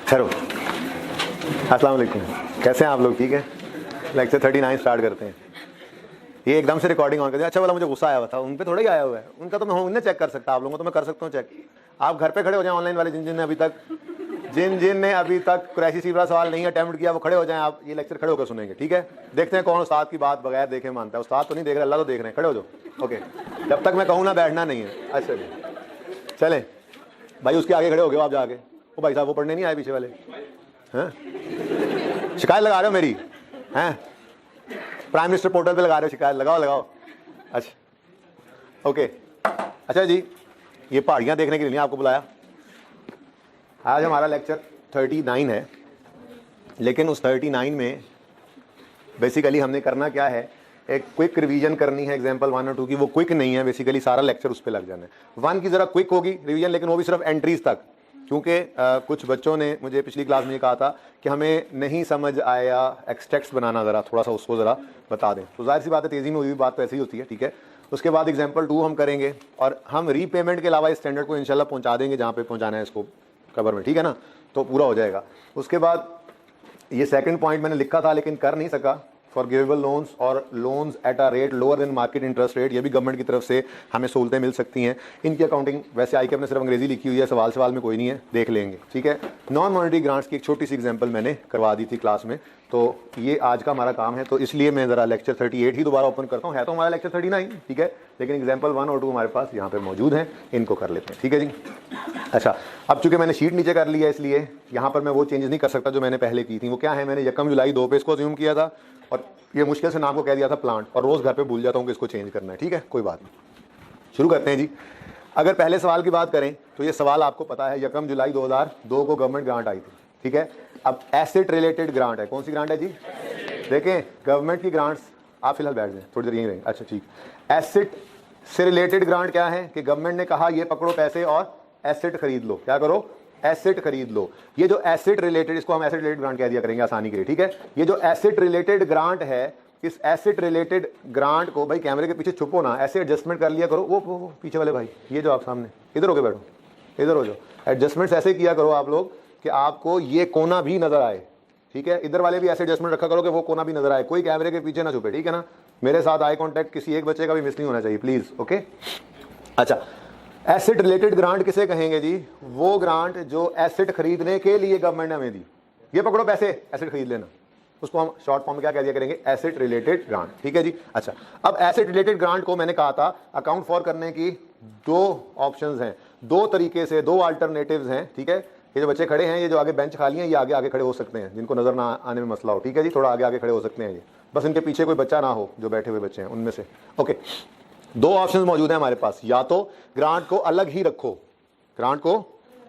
चलो, अस्सलाम वालेकुम। कैसे हैं आप लोग? ठीक है। लेक्चर 39 स्टार्ट करते हैं। ये एकदम से रिकॉर्डिंग ऑन कर दिया। अच्छा वाला मुझे गुस्सा आया हुआ था, उन पे थोड़ा ही आया हुआ है। उनका तो मैं उन्हें चेक कर सकता, आप लोगों को तो मैं कर सकता हूँ चेक। आप घर पे खड़े हो जाएं, ऑनलाइन वाले जिन जिन ने अभी तक कुरैशी सीवरा सवाल नहीं अटेम्प्ट किया वो खड़े हो जाएं। आप ये लेक्चर खड़े होकर सुनेंगे, ठीक है। देखते हैं कौन उस्ताद की बात बगैर देखे मानता है। उस्ताद तो नहीं देख रहे, अल्लाह तो देख रहे हैं। खड़े हो जाओ, ओके। जब तक मैं कहूँ ना बैठना नहीं है। अच्छा जी, चलें भाई। उसके आगे खड़े हो गए आप जाके। वो भाई साहब वो पढ़ने नहीं आए पीछे वाले हैं? शिकायत लगा रहे हो मेरी? हैं? प्राइम मिनिस्टर पोर्टल पे लगा रहे हो शिकायत? लगाओ। अच्छा ओके। अच्छा जी, ये पहाड़ियाँ देखने के लिए नहीं आपको बुलाया। आज हमारा लेक्चर 39 है, लेकिन उस 39 में बेसिकली हमने करना क्या है, एक क्विक रिवीजन करनी है एग्जाम्पल 1 और 2 की। वो क्विक नहीं है, बेसिकली सारा लेक्चर उस पर लग जाना है। 1 की ज़रा क्विक होगी रिवीजन, लेकिन वो भी सिर्फ एंट्रीज तक, क्योंकि कुछ बच्चों ने मुझे पिछली क्लास में कहा था कि हमें नहीं समझ आया एक्सटेक्ट्स बनाना, ज़रा थोड़ा सा उसको ज़रा बता दें। तो जाहिर सी बात है, तेज़ी में हुई बात तो ऐसी ही होती है, ठीक है। उसके बाद एग्जाम्पल 2 हम करेंगे, और हम रीपेमेंट के अलावा इस स्टैंडर्ड को इंशाल्लाह पहुंचा देंगे जहाँ पे पहुंचाना है इसको कवर में, ठीक है ना। तो पूरा हो जाएगा। उसके बाद ये सेकंड पॉइंट मैंने लिखा था लेकिन कर नहीं सका, फॉरगिवेबल लोन्स और loans at a rate lower than market interest rate. ये भी गवर्नमेंट की तरफ से हमें सहूलतें मिल सकती हैं। इनकी अकाउंटिंग वैसे आई के अपने सिर्फ अंग्रेजी लिखी हुई है, सवाल में कोई नहीं है, देख लेंगे, ठीक है। नॉन मॉनेटरी ग्रांट्स की एक छोटी सी एग्जांपल मैंने करवा दी थी क्लास में, तो ये आज का हमारा काम है। तो इसलिए मैं ज़रा लेक्चर 38 ही दोबारा ओपन करता हूँ। है तो हमारा लेक्चर 39, ठीक है, लेकिन एग्जाम्पल 1 और 2 हमारे पास यहाँ पे मौजूद हैं, इनको कर लेते हैं, ठीक है जी। अच्छा, अब चूंकि मैंने शीट नीचे कर लिया, इसलिए यहाँ पर मैं वो चेंजेस नहीं कर सकता जो मैंने पहले की थी। वो क्या है, मैंने 1 जुलाई 2 पे इसको अज्यूम किया था, और ये मुश्किल से नाम को कह दिया था प्लांट, और रोज़ घर पे भूल जाता हूँ कि इसको चेंज करना है, ठीक है, कोई बात नहीं। शुरू करते हैं जी। अगर पहले सवाल की बात करें तो ये सवाल आपको पता है, 1 जुलाई 2002 को गवर्नमेंट ग्रांट आई थी, ठीक है। अब एसेट रिलेटेड ग्रांट है। कौन सी ग्रांट है जी? देखें, गवर्नमेंट की ग्रांट्स, आप फिलहाल बैठ जाएं, थोड़ी देर यहीं रहेंगे। अच्छा ठीक। एसेट से रिलेटेड ग्रांट क्या है कि गवर्नमेंट ने कहा ये पकड़ो पैसे और एसेट खरीद लो। क्या करो? एसेट खरीद लो। ये जो एसेट रिलेटेड, इसको हम एसेट रिलेटेड ग्रांट कह दिया करेंगे आसानी के लिए, ठीक है। ये जो एसेट रिलेटेड ग्रांट है, इस एसेट रिलेटेड ग्रांट को, भाई कैमरे के पीछे छुपो ना, ऐसे एडजस्टमेंट कर लिया करो। वो पीछे वाले भाई, ये जो आप सामने, इधर होके बैठो, इधर हो जाओ। एडजस्टमेंट्स ऐसे किया करो आप लोग कि आपको ये कोना भी नजर आए, ठीक है। इधर वाले भी ऐसे एडजस्टमेंट रखा करो कि वो कोना भी नजर आए, कोई कैमरे के पीछे ना छुपे, ठीक है ना। मेरे साथ आई कांटेक्ट किसी एक बच्चे का भी मिस नहीं होना चाहिए, प्लीज, ओके। अच्छा, एसेट रिलेटेड ग्रांट किसे कहेंगे जी? वो ग्रांट जो एसेट खरीदने के लिए गवर्नमेंट ने हमें दी। ये पकड़ो पैसे, एसेट खरीद लेना, उसको हम शॉर्ट फॉर्म में क्या कह दिया करेंगे? एसेट रिलेटेड ग्रांट, ठीक है जी। अच्छा, अब एसेट रिलेटेड ग्रांट को मैंने कहा था अकाउंट फॉर करने की 2 ऑप्शंस हैं, 2 तरीके से, 2 अल्टरनेटिव्स हैं, ठीक है। ये जो बच्चे खड़े हैं, ये जो आगे बेंच खाली हैं, ये आगे आगे खड़े हो सकते हैं, जिनको नजर ना आने में मसला हो, ठीक है जी, थोड़ा आगे आगे खड़े हो सकते हैं। ये बस इनके पीछे कोई बच्चा ना हो, जो बैठे हुए बच्चे हैं उनमें से, ओके। 2 ऑप्शंस मौजूद हैं हमारे पास। या तो ग्रांट को अलग ही रखो, ग्रांट को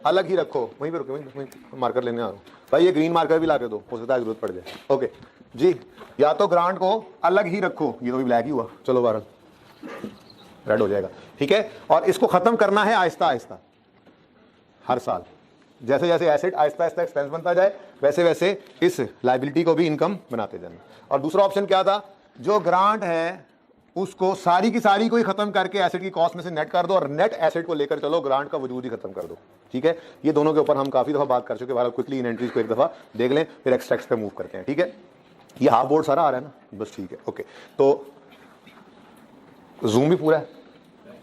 अलग ही रखो, वहीं पे रुके, वहीं मार्कर लेने आ रहा हूँ भाई, ये ग्रीन मार्कर भी ला के दो, हो सकता है जरूरत पड़ जाए, ओके जी। या तो ग्रांट को अलग ही रखो, ये तो भी ब्लैक ही हुआ, चलो बहरहाल रेड हो जाएगा, ठीक है। और इसको खत्म करना है आहिस्ता आहिस्ता, हर साल जैसे जैसे एसेट आहिस्ता आहिस्ता एक्सपेंस बनता जाए, वैसे वैसे इस लाइबिलिटी को भी इनकम बनाते जाना। और दूसरा ऑप्शन क्या था, जो ग्रांट है उसको सारी की सारी को ही खत्म करके एसेट की कॉस्ट में से नेट कर दो, और नेट एसेट को लेकर चलो, ग्रांट का वजूद ही खत्म कर दो, ठीक है। ये दोनों के ऊपर हम काफी दफा बात कर चुके हैं, क्विकली इन एंट्रीज को एक दफा देख लें, फिर एक्सट्रैक्ट्स पे मूव करते हैं, ठीक है। ये हाफ बोर्ड सारा आ रहा है ना, बस ठीक है, ओके। तो जूम भी पूरा है,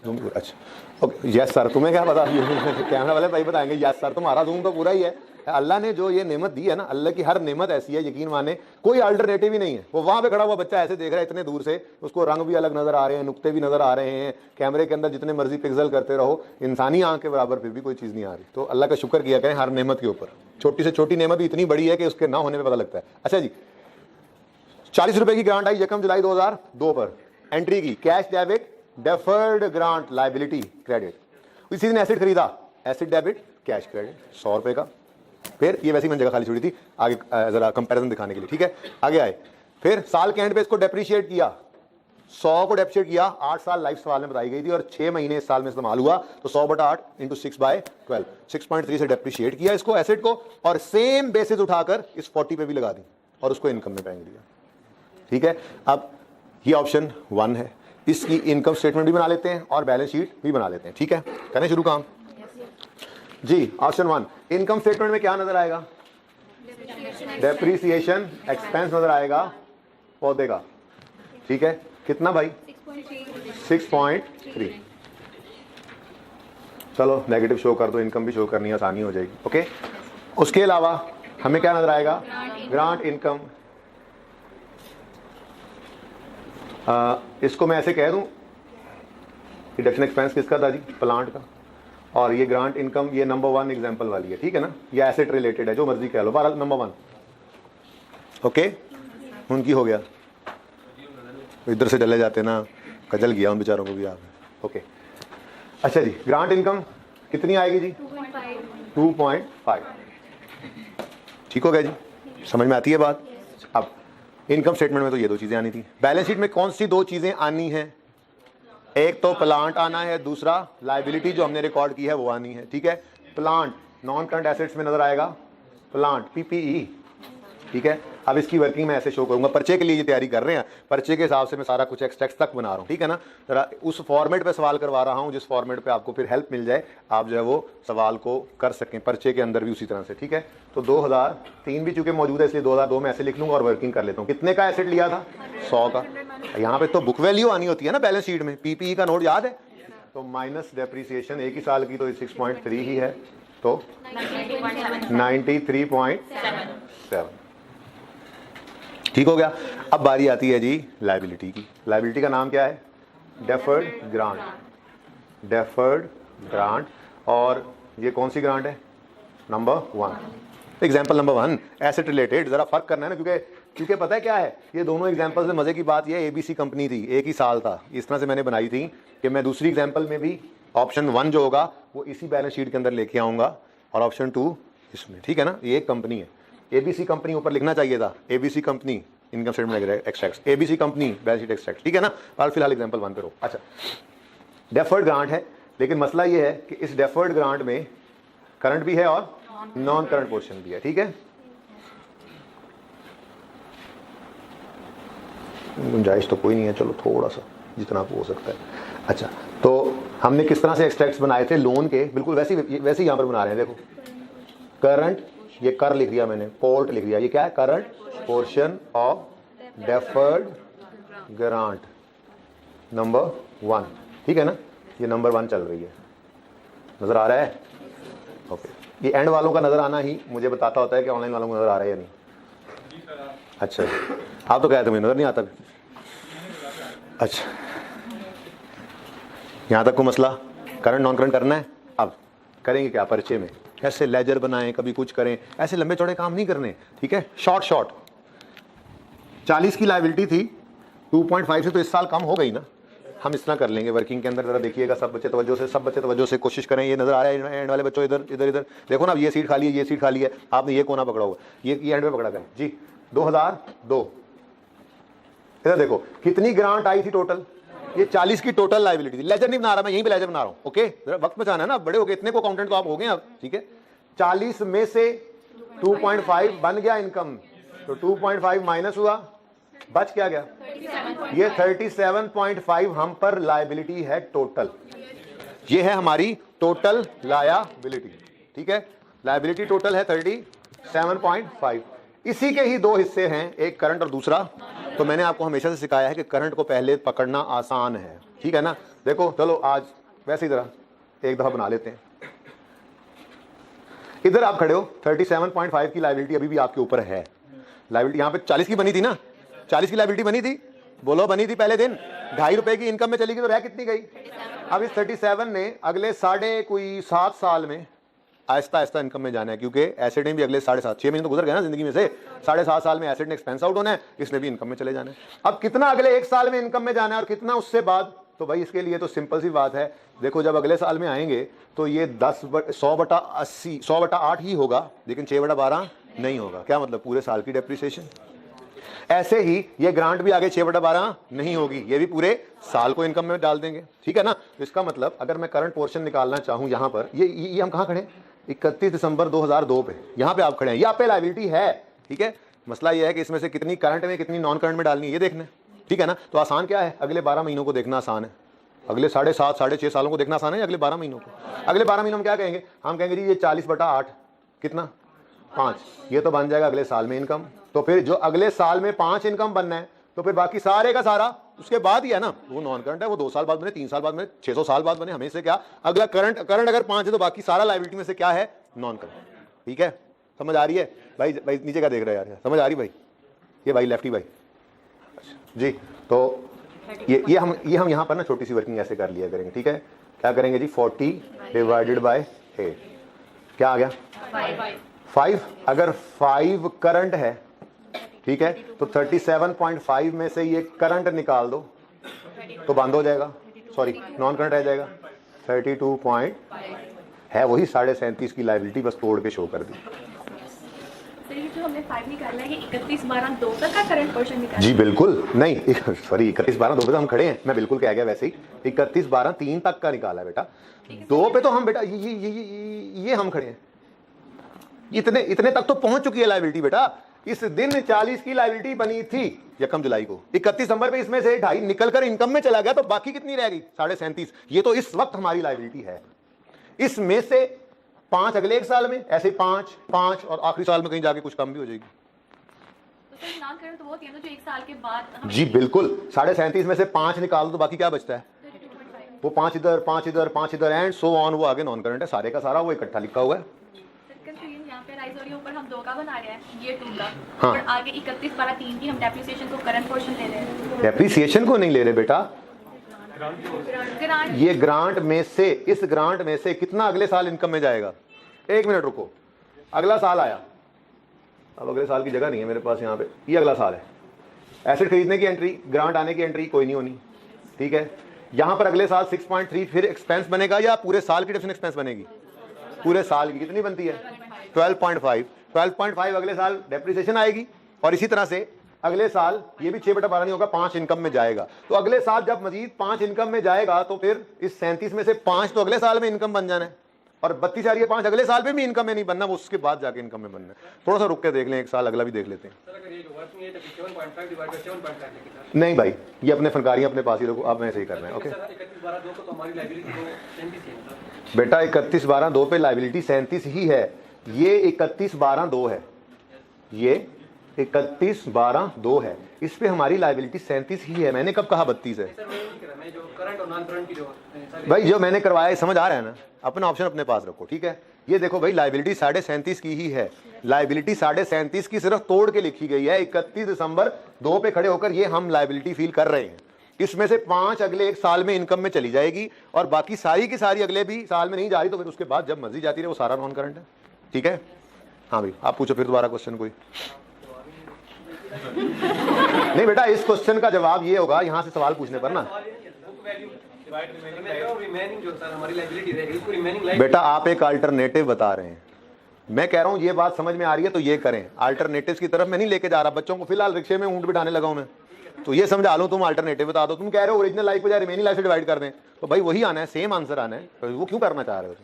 जूम पूरा, अच्छा ओके। यस सर, तुम्हें क्या पता, कैमरा वाले भाई बताएंगे। यस सर, तुम्हारा जूम तो पूरा ही है। अल्लाह ने जो ये नेमत दी है ना, अल्लाह की हर नेमत ऐसी है, यकीन माने कोई अल्टरनेटिव ही नहीं है। वो वहां पे खड़ा हुआ बच्चा ऐसे देख रहा है इतने दूर से, उसको रंग भी अलग नजर आ रहे हैं, नुक्ते भी नजर आ रहे हैं, कैमरे के अंदर जितने मर्जी पिक्सल करते रहो, इंसानी आंख के बराबर फिर भी कोई चीज नहीं आ रही। तो अल्लाह का शुक्र किया करें हर नेमत के ऊपर। छोटी से छोटी नेमत भी इतनी बड़ी है कि उसके ना होने में पता लगता है। अच्छा जी, 40 रुपए की ग्रांट आई 1 जुलाई 2002 पर, एंट्री की cash debit deferred grant liability credit. इसी दिन एसेट खरीदा, एसेट डेबिट कैश क्रेडिट 100 रुपए का। फिर ये वैसी मैंने जगह खाली छोड़ी थी आगे जरा कंपैरिजन दिखाने के लिए, ठीक है। आगे आए, फिर साल के एंड पे इसको डेप्रिशिएट किया, 100 को डेप्रिशिएट किया। 8 साल लाइफ सवाल में बताई गई थी, और 6 महीने इस साल में इस्तेमाल हुआ, तो 100/8 × 6/12, 6.3 से डेप्रिशिएट किया इसको एसेट को, और सेम बेसिस उठाकर इस 40 पे भी लगा दी, और उसको इनकम में बैंक दिया, ठीक है। अब ये ऑप्शन 1 है, इसकी इनकम स्टेटमेंट भी बना लेते हैं और बैलेंस शीट भी बना लेते हैं, ठीक है। करें शुरू काम जी। ऑप्शन 1, इनकम स्टेटमेंट में क्या नजर आएगा? डेप्रीसिएशन एक्सपेंस नजर आएगा पौधे का, ठीक है, कितना भाई 6.3। चलो नेगेटिव शो कर दो, इनकम भी शो करनी आसानी हो जाएगी। ओके, उसके अलावा हमें क्या नजर आएगा, ग्रांट इनकम। इसको मैं ऐसे कह दूं, डिडक्शन एक्सपेंस किसका था जी, प्लांट का, और ये ग्रांट इनकम ये नंबर 1 एग्जांपल वाली है, ठीक है ना, ये एसेट रिलेटेड है, जो मर्जी कह लो, 12 नंबर 1। ओके, उनकी हो गया, इधर से चले जाते ना, कजल गया उन बेचारों को भी आप। ओके, अच्छा जी, ग्रांट इनकम कितनी आएगी जी, 2.5। ठीक हो गया जी, समझ में आती है बात। अब इनकम स्टेटमेंट में तो ये दो चीजें आनी थी, बैलेंस शीट में कौन सी दो चीजें आनी है, एक तो प्लांट आना है, दूसरा लायबिलिटी जो हमने रिकॉर्ड की है वो आनी है, ठीक है। प्लांट नॉन करंट एसेट्स में नजर आएगा, प्लांट पीपीई, ठीक है। अब इसकी वर्किंग मैं ऐसे शो करूंगा, पर्चे के लिए ये तैयारी कर रहे हैं, पर्चे के हिसाब से मैं सारा कुछ एक्सट्रैक्ट तक बना रहा हूँ, ठीक है ना। जरा उस फॉर्मेट पे सवाल करवा रहा हूँ जिस फॉर्मेट पे आपको फिर हेल्प मिल जाए, आप जो है वो सवाल को कर सकें पर्चे के अंदर भी उसी तरह से, ठीक है। तो 2003 भी चूंकि मौजूद है इसलिए 2002 में ऐसे लिख लूंगा और वर्किंग कर लेता हूँ। कितने का एसेट लिया था, 100 का। यहाँ पे तो बुक वैल्यू आनी होती है ना बैलेंस शीट में, पीपीई का नोट याद है, तो माइनस डेप्रीसिएशन एक ही साल की, तो 6.3 ही है, तो 93.7। ठीक हो गया। अब बारी आती है जी लायबिलिटी की। लायबिलिटी का नाम क्या है, डेफर्ड ग्रांट, डेफर्ड ग्रांट। और ये कौन सी ग्रांट है, number 1, example number 1, asset related. जरा फर्क करना है ना, क्योंकि पता है क्या है, ये दोनों एग्जाम्पल से मजे की बात ये एबीसी कंपनी थी, एक ही साल था, इस तरह से मैंने बनाई थी कि मैं दूसरी एग्जाम्पल में भी ऑप्शन 1 जो होगा वो इसी बैलेंस शीट के अंदर लेके आऊंगा और ऑप्शन 2 इसमें, ठीक है ना। ये एक कंपनी है, एबीसी कंपनी ऊपर लिखना चाहिए था, ABC company income statement extract, ABC company balance sheet extract, ठीक है ना। पर फिलहाल एग्जांपल 1 पे रहो। अच्छा, डेफर्ड ग्रांट है, लेकिन मसला ये है कि इस डेफर्ड ग्रांट में करंट भी है और नॉन करंट पोर्शन भी है, ठीक है। गुंजाइश तो कोई नहीं है, चलो थोड़ा सा जितना हो सकता है। अच्छा, तो हमने किस तरह से एक्सट्रैक्ट्स बनाए थे लोन के, बिल्कुल वैसे ही यहाँ पर बना रहे हैं। देखो, करंट, ये कर लिख दिया मैंने, पोर्ट लिख दिया, ये क्या है, current portion of deferred grant number 1, ठीक है ना। ये नंबर 1 चल रही है, नजर आ रहा है। ओके, ये एंड वालों का नजर आना ही मुझे बताता होता है कि ऑनलाइन वालों को नजर आ रहा है या नहीं। अच्छा, आप तो कह रहे थे मुझे नजर नहीं आता। अच्छा, यहां तक को मसला, करंट नॉन करंट करना है। अब करेंगे क्या, पर्चे में ऐसे लेजर बनाएं, कभी कुछ करें, ऐसे लंबे चौड़े काम नहीं करने, ठीक है। शॉर्ट 40 की लायबिलिटी थी, 2.5 से तो इस साल कम हो गई ना। हम इस तरह कर लेंगे वर्किंग के अंदर, जरा देखिएगा सब बच्चे तवज्जो से कोशिश करें। ये नजर आ रहा है एंड वाले बच्चों, इधर देखो ना, ये सीट खाली है, ये सीट खाली है, आपने ये कोना पकड़ा हुआ, ये एंड में पकड़ा करें जी। 2002, इधर देखो कितनी ग्रांट आई थी टोटल, ये 40 की टोटल लायबिलिटी थी। लेजर नहीं बना रहा मैं, यहीं पे लेजर बना रहा हूँ। ओके, वक्त बचाना है ना, बड़े हो गए, इतने को अकाउंटेंट तो आप हो गए अब, ठीक है। 40 में से 2.5 बन गया इनकम, तो 2.5 माइनस हुआ, बच क्या गया, ये 37.5 हम पर लायबिलिटी है टोटल। ये है हमारी टोटल लायबिलिटी, ठीक है। लायबिलिटी टोटल है 37.5। इसी के ही दो हिस्से हैं, एक करंट और दूसरा। तो मैंने आपको हमेशा से सिखाया है कि करंट को पहले पकड़ना आसान है, ठीक है ना। देखो चलो आज वैसे ही तरह एक दफा बना लेते हैं। इधर आप खड़े हो, 37.5 की लायबिलिटी अभी भी आपके ऊपर है। लायबिलिटी यहाँ पे 40 की बनी थी ना, 40 की लायबिलिटी बनी थी, बोलो बनी थी पहले दिन, 2.5 रुपए की इनकम में चली गई तो रह कितनी गई। अब इस 37 ने अगले 7 साल में आहिस्ता आहिस्ता इनकम में जाना है, क्योंकि एसेट ने भी अगले 6 महीने तो गुजर गए ना जिंदगी में से, 7.5 साल में एसेट ने एक्सपेंस आउट होना है, इसने भी इनकम में चले जाना है। अब कितना अगले 1 साल में इनकम में जाना है और कितना उससे बाद, तो भाई इसके लिए तो सिंपल सी बात है। देखो जब अगले साल में आएंगे तो ये 100/80 100/8 ही होगा, लेकिन 6/12 नहीं होगा। क्या मतलब, पूरे साल की डेप्रिसिएशन। ऐसे ही ये ग्रांट भी आगे 6/12 नहीं होगी, ये भी पूरे साल को इनकम में डाल देंगे, ठीक है ना। तो इसका मतलब अगर मैं करंट पोर्शन निकालना चाहूं यहां पर, ये हम कहां खड़े, 31 दिसंबर 2002 पे, यहां पे आप खड़े हैं, यहाँ पे लायबिलिटी है, ठीक है। मसला ये है कि इसमें से कितनी करंट में कितनी नॉन करंट में डालनी है, ये देखना है, ठीक है ना। तो आसान क्या है, अगले 12 महीनों को देखना आसान है, अगले 7.5 6.5 सालों को देखना आसान है, अगले 12 महीनों को। अगले 12 महीनों में क्या कहेंगे, हम कहेंगे जी ये 40/8 कितना 5, ये तो बन जाएगा अगले साल में इनकम। तो फिर जो अगले साल में 5 इनकम बनना है तो फिर बाकी सारे का सारा उसके बाद ही है ना, वो नॉन करंट है, वो 2 साल बाद बने, 3 साल बाद बने, 600 साल बाद बने, हमें से क्या, अगला करंट अगर 5 है तो बाकी सारा लायबिलिटी में से क्या है, नॉन करंट। ठीक है, समझ आ रही है भाई? भाई नीचे क्या देख रहे हैं यार, समझ आ रही भाई? ये भाई लेफ्टी भाई जी। तो ये हम यहाँ पर ना छोटी सी वर्किंग ऐसे कर लिया करेंगे। ठीक है, क्या करेंगे जी, 40 डिवाइडेड बाय 8 क्या आ गया 5। अगर 5 करंट है, ठीक है, तो 37.5 में से ये करंट निकाल दो तो बंद हो जाएगा, सॉरी नॉन करंट रह जाएगा 32 है, वही 37.5 की लायबिलिटी बस तोड़ के शो कर दी। जो हमने 5 निकालना है 31/12/2 तक का करंट पोर्शन निकालना जी बिल्कुल नहीं, सॉरी 31/12/2 पे तो हम खड़े हैं, मैं बिल्कुल कह गया वैसे ही 31/12/3 तक का निकाला है बेटा, 2 पे तो हम बेटा ये हम खड़े हैं, इतने तक तो पहुंच चुकी है लायबिलिटी बेटा। इस दिन 40 की लायबिलिटी बनी थी 1 जुलाई को, 31 दिसंबर पे इसमें से 2.5 निकलकर इनकम में चला गया, तो बाकी कितनी रह गई 37.5। ये तो इस वक्त हमारी लायबिलिटी है, इसमें से 5 अगले 1 साल में, ऐसे 5 और आखिरी साल में कहीं जाके कुछ कम भी हो जाएगी। तो सर नॉन करंट तो वो होती है ना जो 1 साल के बाद जी बिल्कुल, 37.5 में से 5 निकाल दो तो बाकी क्या बचता है, वो 5 इधर 5 इधर 5 इधर एंड सो ऑन, वो आगे नॉन करंट है, सारे का सारा वो इकट्ठा लिखा हुआ है। यहाँ पे राइज हो रही है, ऊपर हम 2 का बना रहे हैं, ये 2 का, हाँ। और आगे 31/12/3 की हम डेप्रिसिएशन को करंट पोर्शन ले रहे हैं। डेप्रिसिएशन को नहीं ले रहे बेटा, ग्रांट ये ग्रांट में से, इस ग्रांट में से कितना अगले साल इनकम में जाएगा। 1 मिनट रुको, अगला साल आया, अब अगले साल की जगह नहीं है मेरे पास यहाँ पे, ये अगला साल है, एसेट खरीदने की एंट्री, ग्रांट आने की एंट्री कोई नहीं होनी। ठीक है, यहाँ पर अगले साल 6.3 फिर एक्सपेंस बनेगा या पूरे साल की डिफरेंट एक्सपेंस बनेगी, पूरे साल की कितनी बनती है 12.5 अगले साल डेप्रिसिएशन आएगी, और इसी तरह से अगले साल ये भी 6/12 नहीं होगा, 5 इनकम में जाएगा। तो अगले साल जब मजीद 5 इनकम में जाएगा तो फिर इस 37 में से 5 तो अगले साल में इनकम बन जाना है, और 32 आ रही है 5 अगले साल में भी इनकम में नहीं बनना, वो उसके बाद जाके इनकम में बनना है। थोड़ा सा रुक के देख लें, 1 साल अगला भी देख लेते हैं। नहीं भाई, ये अपने फनकारियां अपने पास ही रखो, आप मैं ऐसे ही कर रहे हैं। ओके बेटा 31/12/2 पे लायबिलिटी 37 ही है, ये 31/12/2 है, ये 31/12/2 है, इस पे हमारी लायबिलिटी 37 ही है। मैंने कब कहा 32 है भाई, जो मैंने करवाया समझ आ रहा है ना, अपना ऑप्शन अपने पास रखो। ठीक है, ये देखो भाई लायबिलिटी 37.5 की ही है, लायबिलिटी 37.5 की सिर्फ तोड़ के लिखी गई है, 31 दिसंबर 2 पे खड़े होकर ये हम लायबिलिटी फील कर रहे हैं। इसमें से 5 अगले 1 साल में इनकम में चली जाएगी, और बाकी सारी की सारी अगले भी साल में नहीं जा रही, तो फिर उसके बाद जब मर्जी जाती रहे वो सारा नॉन करंट है। ठीक है, हाँ भाई आप पूछो फिर दोबारा क्वेश्चन कोई। नहीं बेटा, इस क्वेश्चन का जवाब ये होगा यहां से सवाल पूछने पर ना, बेटा आप एक अल्टरनेटिव बता रहे हैं, मैं कह रहा हूं ये बात समझ में आ रही है तो ये करें, अल्टरनेटिव्स की तरफ मैं नहीं लेके जा रहा बच्चों को, फिलहाल रिक्शे में ऊंट बिठाने लगा हूं मैं, तो ये समझा लो, तुम अल्टरनेटिव बता दो। तुम कह रहे हो ओरिजिनल लाइफ बजाय रिमेनिंग लाइफ से डिवाइड कर दें, तो भाई वही आना है, सेम आंसर आना है, तो वो क्यों करना चाह रहे हो?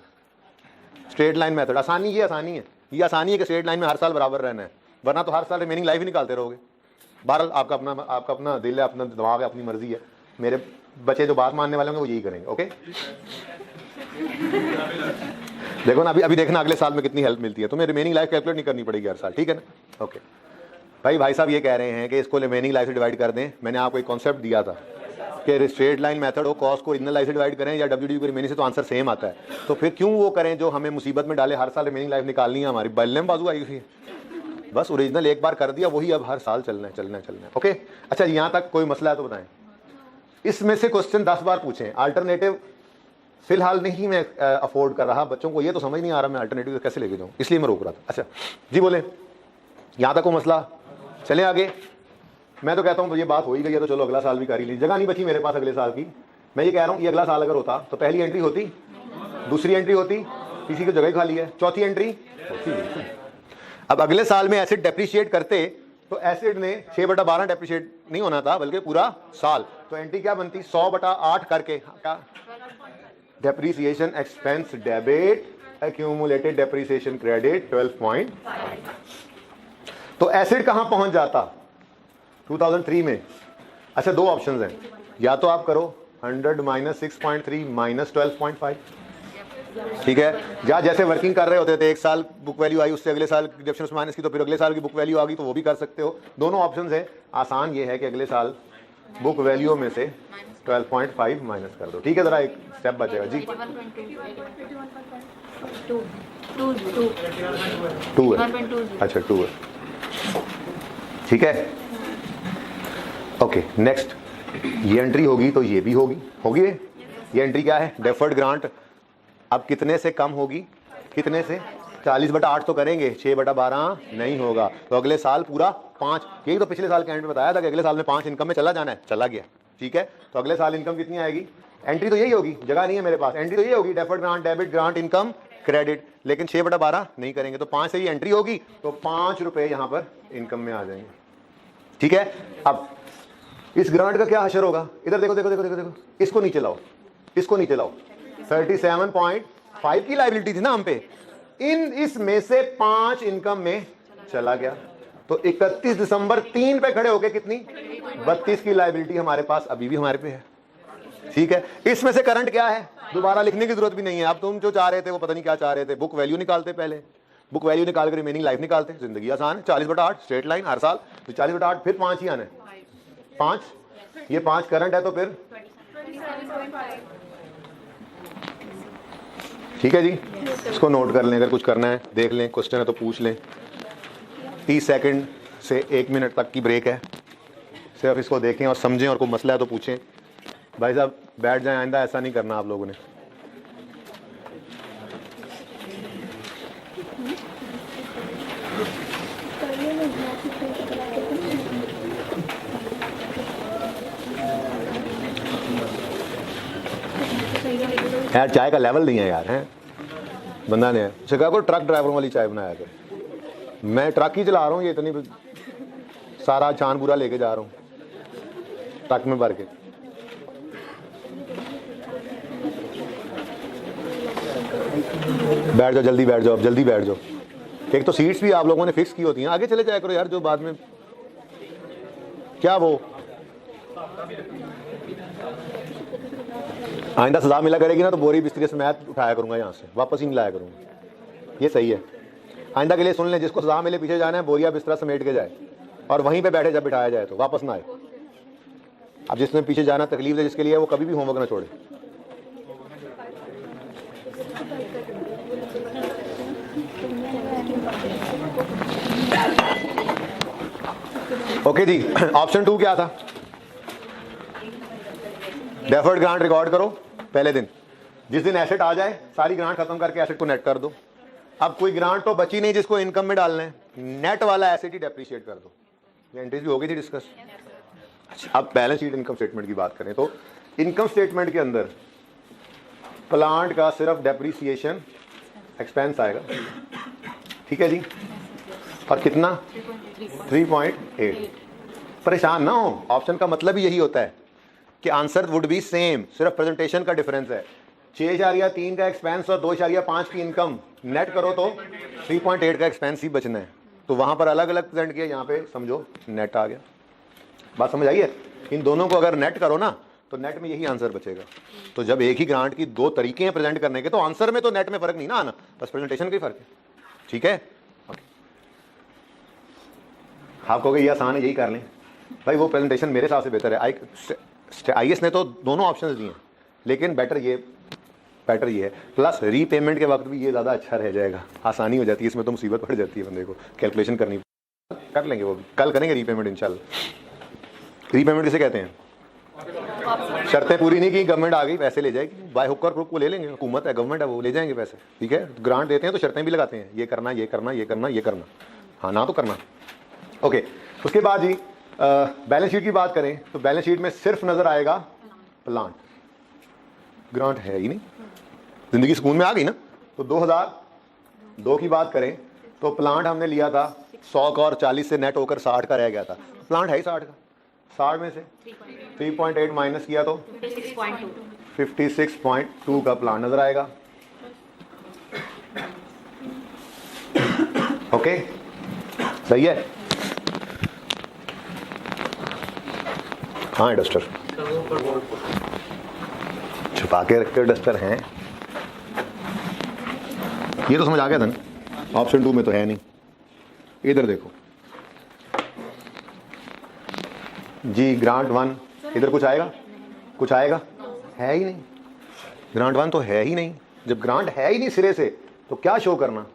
स्ट्रेट लाइन मेथड आसानी, ये आसानी है, ये आसानी है कि स्ट्रेट लाइन में हर साल बराबर रहना है, वरना तो हर साल रिमेनिंग लाइफ ही निकालते रहोगे। बहरहाल आपका अपना दिल है, अपना दिमाग है, अपनी मर्जी है, मेरे बच्चे जो बात मानने वाले होंगे वो यही करेंगे। ओके देखो ना, अभी देखना अगले साल में कितनी हेल्प मिलती है, तुम्हें रिमेनिंग लाइफ कैलकुलेट नहीं करनी पड़ेगी हर साल। ठीक है ना? ओके भाई साहब ये कह रहे हैं कि इसको रिमेनिंग लाइफ से डिवाइड कर दें। मैंने आपको एक कॉन्सेप्ट दिया था कि स्ट्रेट लाइन मेथड हो, कॉस्ट को ओरिजिनल लाइफ से डिवाइड करें या WDV को रिमेनिंग से, तो आंसर सेम आता है। तो फिर क्यों वो करें जो हमें मुसीबत में डाले, हर साल रिमेनिंग लाइफ निकालनी है, हमारी बल्ले में बाजू आई हुई है, बस ओरिजिनल एक बार कर दिया, वही अब हर साल चलना है। ओके अच्छा जी, यहाँ तक कोई मसला है तो बताएं। इसमें से क्वेश्चन 10 बार पूछें, अल्टरनेटिव फिलहाल नहीं मैं अफोर्ड कर रहा, बच्चों को ये तो समझ नहीं आ रहा मैं अल्टरनेटिव कैसे लेके जाऊँ, इसलिए मैं रोक रहा था। अच्छा जी बोले, यहाँ तक कोई मसला? चलें आगे। मैं तो कहता हूँ तो ये बात हो ही गई है, तो चलो अगला साल भी कर ही लीजिए, जगह नहीं बची मेरे पास अगले साल की। मैं ये कह रहा हूँ ये अगला साल अगर होता तो पहली एंट्री होती, दूसरी एंट्री होती, तीसरी की जगह खाली है, चौथी एंट्री होती। अब अगले साल में एसिड डेप्रिशिएट करते तो एसिड ने 6/12 डेप्रिशिएट नहीं होना था बल्कि पूरा साल, तो एंट्री क्या बनती 100/8 करके, क्या depreciation expense debit, accumulated depreciation credit 12.5। तो एसिड कहां पहुंच जाता 2003 में? अच्छा 2 ऑप्शंस हैं, या तो आप करो 100 - 6.3 - 12.5, ठीक है, या जैसे वर्किंग कर रहे होते थे, एक साल बुक वैल्यू आई, उससे अगले साल डिडक्शन माइनस की तो फिर अगले साल की बुक वैल्यू आ गई, तो वो भी कर सकते हो। दोनों ऑप्शन है। आसान ये है कि अगले साल बुक वैल्यू में से 12.5 माइनस कर दो। ठीक है, जरा एक स्टेप बचेगा जी। 2 है, अच्छा 2 है, ठीक है। ओके, नेक्स्ट ये एंट्री होगी तो ये भी होगी, होगी ये एंट्री क्या है? Deferred grant. अब कितने से कम होगी? कितने से? 40/8 तो करेंगे, 6/12 नहीं होगा। तो अगले साल पूरा 5, यही तो पिछले साल के एंड में बताया था कि अगले साल में 5 इनकम में चला जाना है, चला गया। ठीक है, तो अगले साल इनकम कितनी आएगी? एंट्री तो यही होगी, जगह नहीं है मेरे पास, एंट्री तो यही होगी, deferred grant, debit, grant, income, credit. लेकिन 6/12 नहीं करेंगे, तो 5 से ही एंट्री होगी, तो 5 रुपए यहाँ पर इनकम में आ जाएंगे। ठीक है, अब इस ग्रांट का क्या हशर होगा? इधर देखो देखो देखो देखो देखो, इसको नीचे लाओ, इसको नीचे लाओ। 37.5 की लायबिलिटी थी ना हम पे, इसमें से 5 इनकम में चला गया, तो 31 दिसंबर 3 पे खड़े होके कितनी? 32 की लायबिलिटी हमारे पास अभी भी हमारे पे है। ठीक है, इसमें से करंट क्या है? दोबारा लिखने की जरूरत भी नहीं है। अब तुम जो चाह रहे थे वो पता नहीं क्या चाह रहे थे, बुक वैल्यू निकालते, पहले बुक वैल्यू निकाल कर रिमेनिंग लाइफ निकालते, जिंदगी आसान है। 40/8 स्ट्रेट लाइन हर साल, तो 40/8 फिर 5 ही आना है, 5, ये 5 करंट है, तो फिर ठीक है जी। इसको नोट कर लें, अगर कुछ करना है देख लें, क्वेश्चन है तो पूछ लें। 30 सेकंड से 1 मिनट तक की ब्रेक है, सिर्फ इसको देखें और समझें, और कोई मसला है तो पूछें। भाई साहब बैठ जाएं, आइंदा ऐसा नहीं करना आप लोगों ने। यार चाय का लेवल नहीं है यार, हैं बंदा ने शिकागो ट्रक ड्राइवरों वाली चाय बनाया कर। मैं ट्रक ही चला रहा हूँ, ये इतनी सारा छान पूरा लेके जा रहा हूँ ट्रक में भर के। बैठ जाओ, जल्दी बैठ जाओ, अब जल्दी बैठ जाओ। एक तो सीट्स भी आप लोगों ने फिक्स की होती हैं, आगे चले जाया करो यार, जो बाद में क्या वो आइंदा सजा मिला करेगी ना, तो बोरी बिस्तरी से मैं उठाया करूंगा, यहाँ से वापस ही नहीं लाया करूंगा। ये सही है, आइंदा के लिए सुन लें, जिसको सजा मिले पीछे जाना है, बोरिया बिस्तरा समेट के जाए और वहीं पे बैठे, जब बिठाया जाए तो वापस ना आए। अब जिसने पीछे जाना तकलीफ है जिसके लिए, वो कभी भी होमवर्क ना छोड़े। ओके जी, ऑप्शन 2 क्या था? डेफर्ड ग्रांट रिकॉर्ड करो पहले दिन, जिस दिन एसेट आ जाए सारी ग्रांट खत्म करके एसेट को नेट कर दो। अब कोई ग्रांट तो बची नहीं जिसको इनकम में डालना है, नेट वाला एसेट ही डेप्रिशिएट कर दो। ये एंट्रीज भी हो गई थी डिस्कस। अच्छा, अब बैलेंस शीट इनकम स्टेटमेंट की बात करें तो इनकम स्टेटमेंट के अंदर प्लांट का सिर्फ डेप्रिसिएशन एक्सपेंस आएगा। ठीक है जी, और कितना? 3.8। परेशान ना हो, ऑप्शन का मतलब ही यही होता है कि आंसर वुड बी सेम, सिर्फ प्रेजेंटेशन का डिफरेंस है। 6.3 का एक्सपेंस और 2.5 की इनकम नेट करो तो 3.8 का एक्सपेंस ही बचना है। तो वहां पर अलग अलग प्रेजेंट किया, यहाँ पे समझो नेट आ गया। बात समझ आई है? इन दोनों को अगर नेट करो ना तो नेट में यही आंसर बचेगा। तो जब एक ही ग्रांट की 2 तरीके हैं प्रेजेंट करने के, तो आंसर में तो नेट में फर्क नहीं ना आना, बस प्रेजेंटेशन का ही फर्क है। ठीक है, आप कहोगे ये आसान है, यही कर लें। भाई वो प्रेजेंटेशन मेरे हिसाब से बेहतर है। IAS ने तो दोनों ऑप्शंस दिए, लेकिन बेटर ये है। प्लस रीपेमेंट के वक्त भी ये ज़्यादा अच्छा रह जाएगा, आसानी हो जाती है। इसमें तो मुसीबत पड़ जाती है बंदे को, कैलकुलेशन करनी, कर लेंगे वो भी, कल करेंगे रीपेमेंट इंशाल्लाह। रीपेमेंट किसे कहते हैं? शर्तें पूरी नहीं की, गवर्नमेंट आ गई पैसे ले जाएगी, बाय हुक और क्रुक वो ले लेंगे, हुकूमत है, गवर्नमेंट है, वो ले जाएंगे पैसे। ठीक है, ग्रांट देते हैं तो शर्तें भी लगाते हैं, ये करना, ये करना, ये करना, ये करना, हाँ ना तो करना। ओके, उसके बाद जी बैलेंस शीट की बात करें तो बैलेंस शीट में सिर्फ नजर आएगा प्लांट, ग्रांट है ही नहीं। जिंदगी सुकून में आ गई ना। तो 2002 की बात करें तो प्लांट हमने लिया था 100 का, और 40 से नेट होकर 60 का रह गया था। प्लांट है ही 60 का, 60 में से 3.8 माइनस किया तो 56.2 का प्लांट नजर आएगा। ओके, सही है। हाँ, डस्टर छुपा के रखते हो, डस्टर हैं। ये तो समझ आ गया था ना, ऑप्शन 2 में तो है नहीं। इधर देखो जी, ग्रांट 1, इधर कुछ आएगा? कुछ आएगा? है ही नहीं, ग्रांट 1 तो है ही नहीं। जब ग्रांट है ही नहीं सिरे से तो क्या शो करना?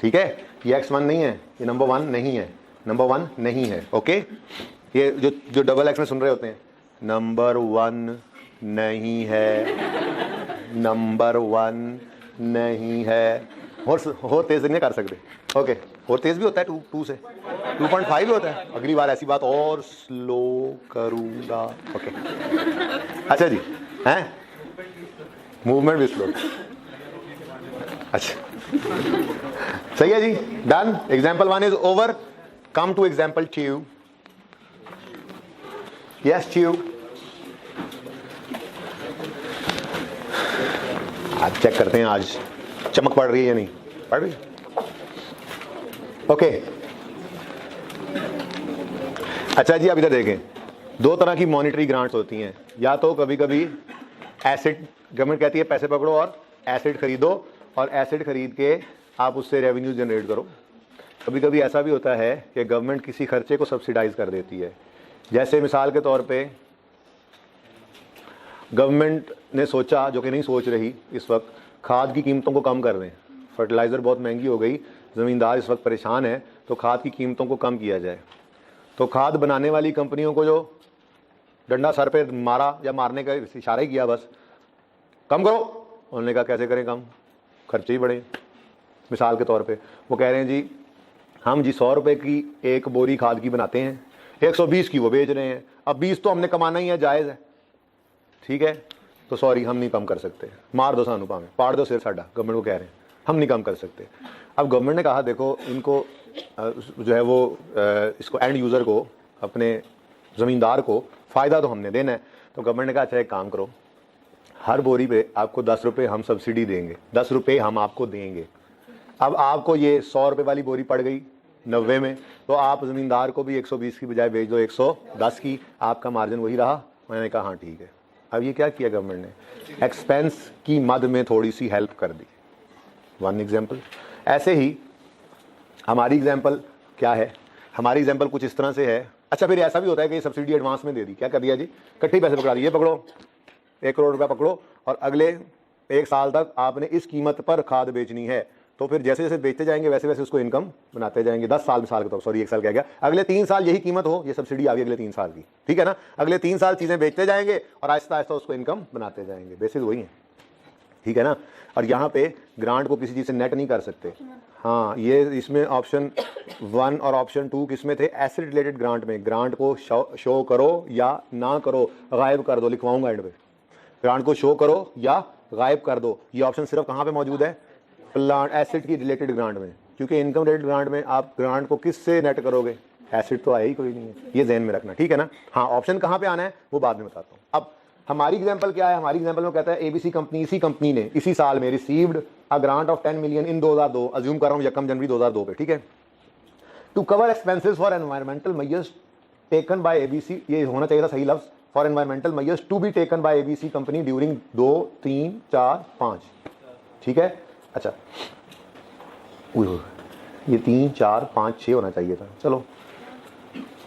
ठीक है, ये X1 नहीं है, ये नंबर 1 नहीं है, नंबर 1 नहीं है। ओके, ये जो डबल एक्स में सुन रहे होते हैं, नंबर 1 नहीं है, नंबर 1 नहीं है। और तेज नहीं कर सकते। ओके, और तेज भी होता है 2 से 2.5 भी होता है। अगली बार ऐसी बात और स्लो करूंगा। ओके, अच्छा जी, हैं मूवमेंट भी स्लो। अच्छा, सही है जी, done. Example 1 is over. Come to example 2। Yes 2। आज चेक करते हैं आज चमक पड़ रही है या नहीं पड़ रही। ओके, अच्छा जी, अब इधर देखें, 2 तरह की मॉनिटरी ग्रांट्स होती हैं। या तो कभी कभी एसेट, गवर्नमेंट कहती है पैसे पकड़ो और एसेट खरीदो, और एसेट खरीद के आप उससे रेवेन्यू जनरेट करो। कभी कभी ऐसा भी होता है कि गवर्नमेंट किसी खर्चे को सब्सिडाइज कर देती है। जैसे मिसाल के तौर पे गवर्नमेंट ने सोचा, जो कि नहीं सोच रही इस वक्त, खाद की कीमतों को कम कर दें। फर्टिलाइज़र बहुत महंगी हो गई, ज़मींदार इस वक्त परेशान है, तो खाद की कीमतों को कम किया जाए। तो खाद बनाने वाली कंपनियों को जो डंडा सर पे मारा या मारने का इशारा ही किया, बस कम करो। उन्होंने कहा कैसे करें कम, खर्चे ही बढ़े। मिसाल के तौर पे वो कह रहे हैं जी, हम जी 100 रुपये की एक बोरी खाद की बनाते हैं, 120 की वो बेच रहे हैं। अब 20 तो हमने कमाना ही है, जायज़ है, ठीक है, तो सॉरी हम नहीं कम कर सकते, मार दो सानू पावे, पाड़ दो सिर साडा। गवर्नमेंट को कह रहे हैं हम नहीं कम कर सकते। अब गवर्नमेंट ने कहा देखो इनको जो है वो इसको एंड यूज़र को, अपने ज़मींदार को फ़ायदा तो हमने देना है। तो गवर्नमेंट ने कहा अच्छा एक काम करो, हर बोरी पे आपको 10 रुपये हम सब्सिडी देंगे, 10 रुपये हम आपको देंगे। अब आपको ये 100 रुपये वाली बोरी पड़ गई 90 में, तो आप ज़मींदार को भी 120 की बजाय बेच दो 110 की, आपका मार्जिन वही रहा। मैंने कहा हाँ ठीक है। अब ये क्या किया गवर्नमेंट ने, एक्सपेंस की मद में थोड़ी सी हेल्प कर दी। 1 एग्जाम्पल। ऐसे ही हमारी एग्जाम्पल क्या है, हमारी एग्जाम्पल कुछ इस तरह से है। अच्छा, फिर ऐसा भी होता है कि सब्सिडी एडवांस में दे दी। क्या कर दिया जी, इकट्ठे पैसे पकड़ा दिए, पकड़ो 1 करोड़ रुपया पकड़ो, और अगले 1 साल तक आपने इस कीमत पर खाद बेचनी है। तो फिर जैसे जैसे बेचते जाएंगे वैसे वैसे उसको इनकम बनाते जाएंगे। 10 साल मिसाल के तौर, सॉरी 1 साल कह गया, अगले 3 साल यही कीमत हो, ये सब्सिडी आ गई अगले 3 साल की, ठीक है ना। अगले 3 साल चीज़ें बेचते जाएंगे और आहिस्ता आहिस्ता उसको इनकम बनाते जाएंगे। बेसिस वही है, ठीक है ना। और यहाँ पे ग्रांट को किसी चीज़ से नेट नहीं कर सकते। हाँ, ये इसमें ऑप्शन 1 और ऑप्शन 2 किस में थे, एसेट रिलेटेड ग्रांट में। ग्रांट को शो करो या ना करो, गायब कर दो, लिखवाऊंगा एंड पे। ग्रांट को शो करो या गायब कर दो, ये ऑप्शन सिर्फ कहाँ पे मौजूद है, प्लांट एसेट की रिलेटेड ग्रांट में। क्योंकि इनकम रिलेटेड ग्रांट में आप ग्रांट को किससे नेट करोगे, एसेट तो आया ही कोई नहीं है, ये ध्यान में रखना, ठीक है ना। हाँ, ऑप्शन कहाँ पे आना है वो बाद में बताता हूँ। अब हमारी एग्जांपल क्या है, हमारी एग्जांपल में कहता है एबीसी कंपनी, इसी कंपनी ने इसी साल में received a grant of 10 million in 2002, assume कर रहा हूँ 1 जनवरी 2002 पे, ठीक है, to cover expenses for environmental measures taken by ABC, ये होना चाहिए था सही लफ्ज, for environmental measures to be taken by ABC company during 2, 3, 4, 5, ठीक है। अच्छा, ये 3, 4, 5, 6 होना चाहिए था, चलो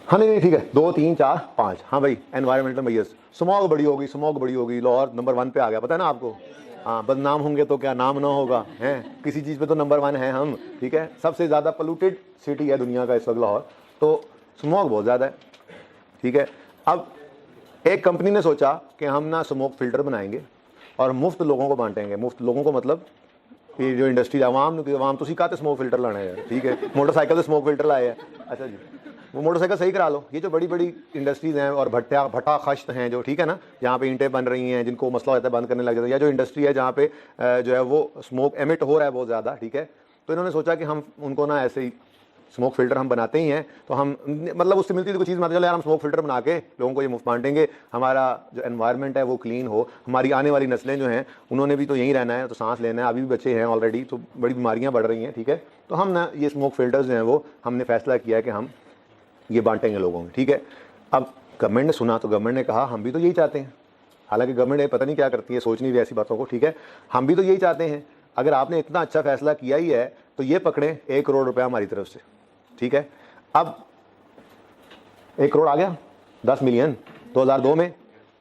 हाँ नहीं ठीक है, 2, 3, 4, 5। हाँ भाई, एनवायरमेंटल मेजर्स, स्मॉग बड़ी होगी, स्मॉग बड़ी होगी, लाहौर नंबर 1 पे आ गया, पता है ना आपको। हाँ, बदनाम होंगे तो क्या नाम ना होगा, हैं किसी चीज़ पे तो नंबर 1 है हम, ठीक है। सबसे ज़्यादा पोल्यूटेड सिटी है दुनिया का इस वक्त लाहौर, तो स्मॉग बहुत ज़्यादा है, ठीक है। अब एक कंपनी ने सोचा कि हम ना स्मोक फिल्टर बनाएंगे और मुफ्त लोगों को बांटेंगे। मुफ्त लोगों को मतलब ये जो इंडस्ट्री आवाम तो सीखा स्मोक फिल्टर लाना है, ठीक है, मोटरसाइकिल से स्मोक फिल्टर लाए हैं। अच्छा जी, वो मोटरसाइकिल सही करा लो। ये जो बड़ी बड़ी इंडस्ट्रीज़ हैं और भट्टा खश्त हैं जो, ठीक है ना, जहाँ पे ईंटें बन रही हैं, जिनको मसला होता है बंद करने लग जाते हैं, या जो इंडस्ट्री है जहाँ पे जो है वो स्मोक एमिट हो रहा है बहुत ज़्यादा, ठीक है, तो इन्होंने सोचा कि हम उनको ना ऐसे ही स्मोक फिल्टर हम बनाते ही हैं, तो हम मतलब उससे मिलती कोई चीज़ मानते चलो यार हम स्मोक फिल्टर बना के लोगों को ये मुफ्त बांटेंगे, हमारा जो एनवायरनमेंट है वो क्लीन हो, हमारी आने वाली नस्लें जो हैं उन्होंने भी तो यहीं रहना है, तो सांस लेना है, अभी भी बच्चे हैं ऑलरेडी, तो बड़ी बीमारियाँ बढ़ रही हैं, ठीक है। तो हम ना ये स्मोक फिल्टर्स जो हैं वो हमने फैसला किया कि हम ये बांटेंगे लोगों में, ठीक है। अब गवर्नमेंट ने सुना तो गवर्नमेंट ने कहा हम भी तो यही चाहते हैं। हालांकि गवर्नमेंट पता नहीं क्या करती है, सोच नहीं रही ऐसी बातों को, ठीक है, हम भी तो यही चाहते हैं। अगर आपने इतना अच्छा फैसला किया ही है तो ये पकड़े 1 करोड़ रुपया हमारी तरफ से, ठीक है। अब 1 करोड़ आ गया, 10 मिलियन 2002 में।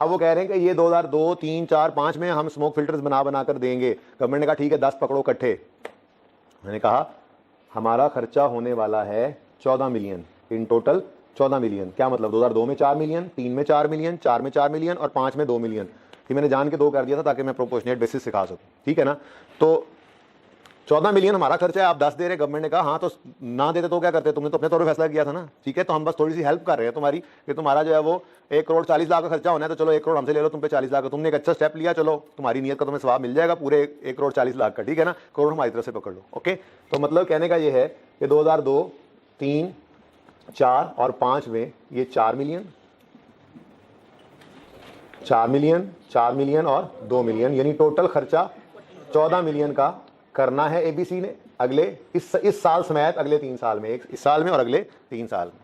अब वो कह रहे हैं कि ये 2002, 3, 4, 5 में हम स्मोक फिल्टर्स बना कर देंगे। गवर्नमेंट ने कहा ठीक है 10 पकड़ो इकट्ठे। मैंने कहा हमारा खर्चा होने वाला है 14 मिलियन, इन टोटल 14 मिलियन। क्या मतलब 2002 में 4 मिलियन, 3 में 4 मिलियन, 4 में 4 मिलियन और 5 में 2 मिलियन। ये मैंने जान के 2 कर दिया था ताकि मैं प्रोपोर्शनेट बेसिस सिखा सकूं, ठीक है ना। तो 14 मिलियन हमारा खर्चा है, आप 10 दे रहे। गवर्नमेंट ने कहा हाँ तो ना देते तो क्या करते, तुमने तो अपने तौर पर फैसला किया था ना, ठीक है। तो हम बस थोड़ी सी हेल्प कर रहे हैं तुम्हारी कि तुम्हारा जो है वो 1 करोड़ 40 लाख का खर्चा होना है, तो चलो 1 करोड़ हमसे ले लो, तुम पे 40 लाख का। तुमने एक अच्छा स्टेप लिया, चलो तुम्हारी नीयत का तुम्हें सवाब मिल जाएगा पूरे 1 करोड़ 40 लाख का, ठीक है ना। करोड़ हमारी तरफ से पकड़ लो, ओके। तो मतलब कहने का ये है कि 2002, 3, 4 और 5 में ये 4 मिलियन, 4 मिलियन, 4 मिलियन और 2 मिलियन, यानी टोटल खर्चा 14 मिलियन का करना है एबीसी ने अगले इस साल समेत अगले 3 साल में, एक इस साल में और अगले 3 साल में।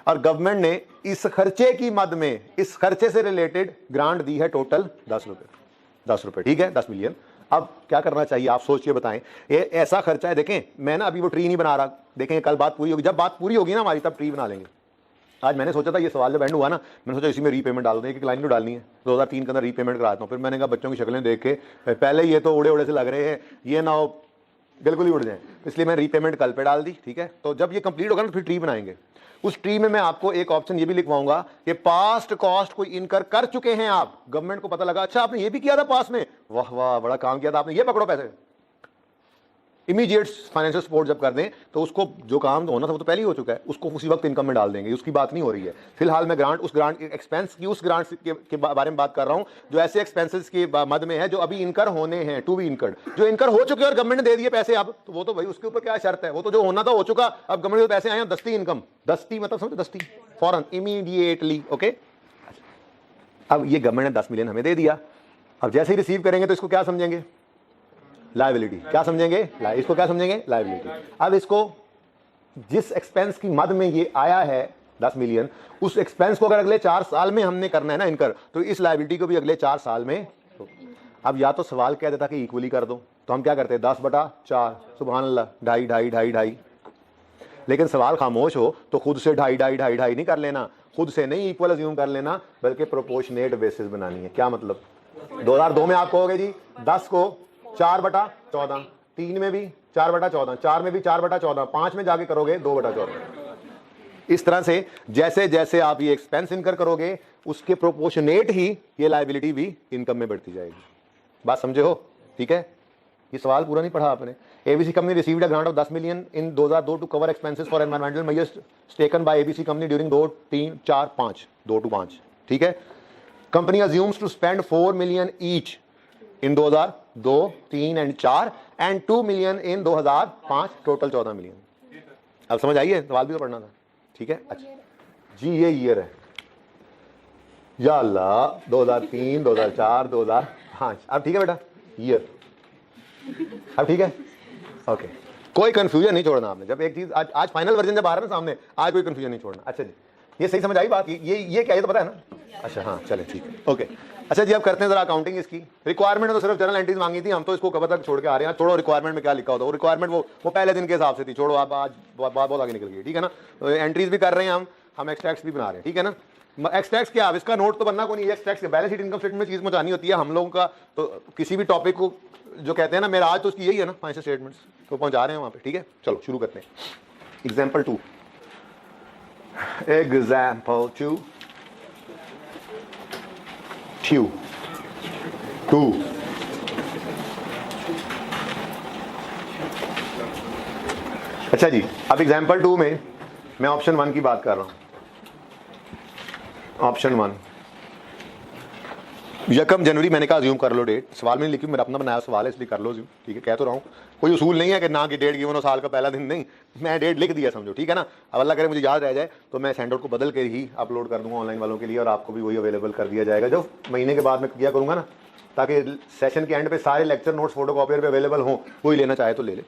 और गवर्नमेंट ने इस खर्चे की मद में इस खर्चे से रिलेटेड ग्रांट दी है टोटल 10 रुपए, ठीक है, 10 मिलियन। अब क्या करना चाहिए आप सोच के बताएं। ये ऐसा खर्चा है, देखें मैं ना अभी वो ट्री नहीं बना रहा, देखें कल बात पूरी होगी, जब बात पूरी होगी ना हमारी तब ट्री बना लेंगे। आज मैंने सोचा था ये सवाल जब एंड हुआ ना, मैंने सोचा इसी में रीपेमेंट डाल दें, एक लाइन तो डालनी है, 2003 के अंदर रीपेमेंट कराता हूँ। फिर मैंने कहा बच्चों की शक्लें देख के पहले ये तो उड़े उड़े से लग रहे हैं, ये ना हो बिल्कुल ही उड़ जाए, इसलिए मैं रीपेमेंट कल पे डाल दी, ठीक है। तो जब ये कंप्लीट होगा ना तो फिर ट्री बनाएंगे। उस ट्री में मैं आपको एक ऑप्शन ये भी लिखवाऊंगा कि पास्ट कॉस्ट कोई इनकर कर चुके हैं आप, गवर्नमेंट को पता लगा अच्छा आपने ये भी किया था पास में, वाह वाह बड़ा काम किया था आपने, ये पकड़ो पैसे। इमीडिएट फाइनेंशियल सपोर्ट जब कर दें तो उसको जो काम होना था वो तो पहले ही हो चुका है, उसको उसी वक्त इनकम में डाल देंगे, उसकी बात नहीं हो रही है। फिलहाल मैं उस ग्रांट एक्सपेंस की, उस ग्रांट के बारे में बात कर रहा हूं जो ऐसे एक्सपेंसेस के मद में है जो अभी इनकर होने हैं, टू बी इनकर्ड, जो इनकर हो चुके हैं और गवर्नमेंट ने दे दिए पैसे। अब तो वो तो भाई उसके ऊपर क्या शर्त है, वो तो जो होना था हो चुका, अब गवर्नमेंट के पैसे आए हैं, दस्ती इनकम, दस्ती मतलब समझो दस्ती, फौरन, इमीडिएटली, ओके। अब ये गवर्नमेंट ने 10 मिलियन हमें दे दिया, अब जैसे ही रिसीव करेंगे तो इसको क्या समझेंगे, लायबिलिटी। क्या समझेंगे, इसको क्या समझेंगे, लायबिलिटी। अब इसको जिस एक्सपेंस की मद में ये आया है 10 मिलियन, उस एक्सपेंस को अगर अगले 4 साल में हमने करना है ना इनकर, तो इस लायबिलिटी को भी अगले 4 साल में। अब या तो सवाल कह देता कि इक्वली कर दो, तो हम क्या करते हैं 10/4, सुभान अल्लाह, 2.5, 2.5, 2.5, 2.5। लेकिन सवाल खामोश हो तो खुद से 2.5, 2.5, 2.5, 2.5 नहीं कर लेना, खुद से नहीं इक्वल अज्यूम कर लेना, बल्कि प्रोपोर्शनेट बेसिस बनानी है। क्या मतलब, 2002 में आप कहोगे जी 10 को 4/14, 3 में भी 4/14, 4 में भी 4/14, 5 में जाके करोगे 2/14। इस तरह से जैसे जैसे आप ये एक्सपेंस इनकर करोगे उसके प्रोपोर्शनेट ही ये लायबिलिटी भी इनकम में बढ़ती जाएगी। बात समझे हो, ठीक है। ये सवाल पूरा नहीं पढ़ा आपने। ABC company received a grant of 10 million in 2002 to cover expenses for environmental measures taken by ABC company during 2, 3, 4, 5, 2 to 5, ठीक है। Company assumes to spend 4 million each in 2002, 3 and 4 and 2 million in 2005, total 14 million. अब समझ आई है, सवाल भी तो पढ़ना था, ठीक है। अच्छा जी, ये ईयर है या अल्लाह, 2003, 2004, 2005। अब ठीक है बेटा, ईयर अब ठीक है, ओके। कोई कंफ्यूजन नहीं छोड़ना आपने, जब एक चीज आज फाइनल वर्जन जब आ रहा है ना सामने, आज कोई कंफ्यूजन नहीं छोड़ना। अच्छा जी, ये सही समझ आई बात, ये क्या है तो पता है ना। अच्छा हाँ चले ठीक है, ओके। अच्छा जी, अब करते हैं जरा अकाउंटिंग इसकी। रिक्वायरमेंट तो सिर्फ जनरल एंट्रीज मांगी थी, हम तो इसको कब तक छोड़ के आ रहे हैं। छोड़ो रिक्वायरमेंट में क्या लिखा होता है, वो रिक्वायरमेंट वो पहले दिन के हिसाब से थी, छोड़ो। आप आज बहुत आगे निकल गई, ठीक है ना। तो एंट्रीज भी कर रहे हैं हम एक्सट्रैक्ट्स भी बना रहे हैं, ठीक है ना। एक्सट्रैक्ट्स क्या, अब इसका नोट तो बनना को नहीं है, extracts balance sheet income statement में चीज पहुंचानी होती है हम लोगों का। तो किसी भी टॉपिक को जो कहते हैं ना मेरा आज, तो उसकी यही है ना फाइनेंशियल स्टेटमेंट्स, तो पहुंचा रहे हैं वहां पे, ठीक है। चलो शुरू करते हैं। एग्जाम्पल 2, एग्जाम्पल 2 अच्छा जी, अब एग्जाम्पल 2 में मैं ऑप्शन 1 की बात कर रहा हूं। ऑप्शन 1 1 जनवरी, मैंने कहा अज्यूम कर लो डेट, सवाल में लिखी, मेरा अपना बनाया सवाल है इसलिए कर लो अज्यूम, ठीक है। कह तो रहा हूँ, कोई उसूल नहीं है कि ना कि डेट गिवन हो साल का पहला दिन, नहीं, मैं डेट लिख दिया समझो, ठीक है ना। अब अल्लाह करे मुझे याद रह जाए तो मैं सैंडआउट को बदल के ही अपलोड कर दूंगा ऑनलाइन वालों के लिए, और आपको भी वही अवेलेबल कर दिया जाएगा जो महीने के बाद मैं किया करूँगा ना, ताकि सेशन के एंड पे सारे लेक्चर नोट्स फोटोकॉपियर पे अवेलेबल हों, कोई लेना चाहे तो ले ले।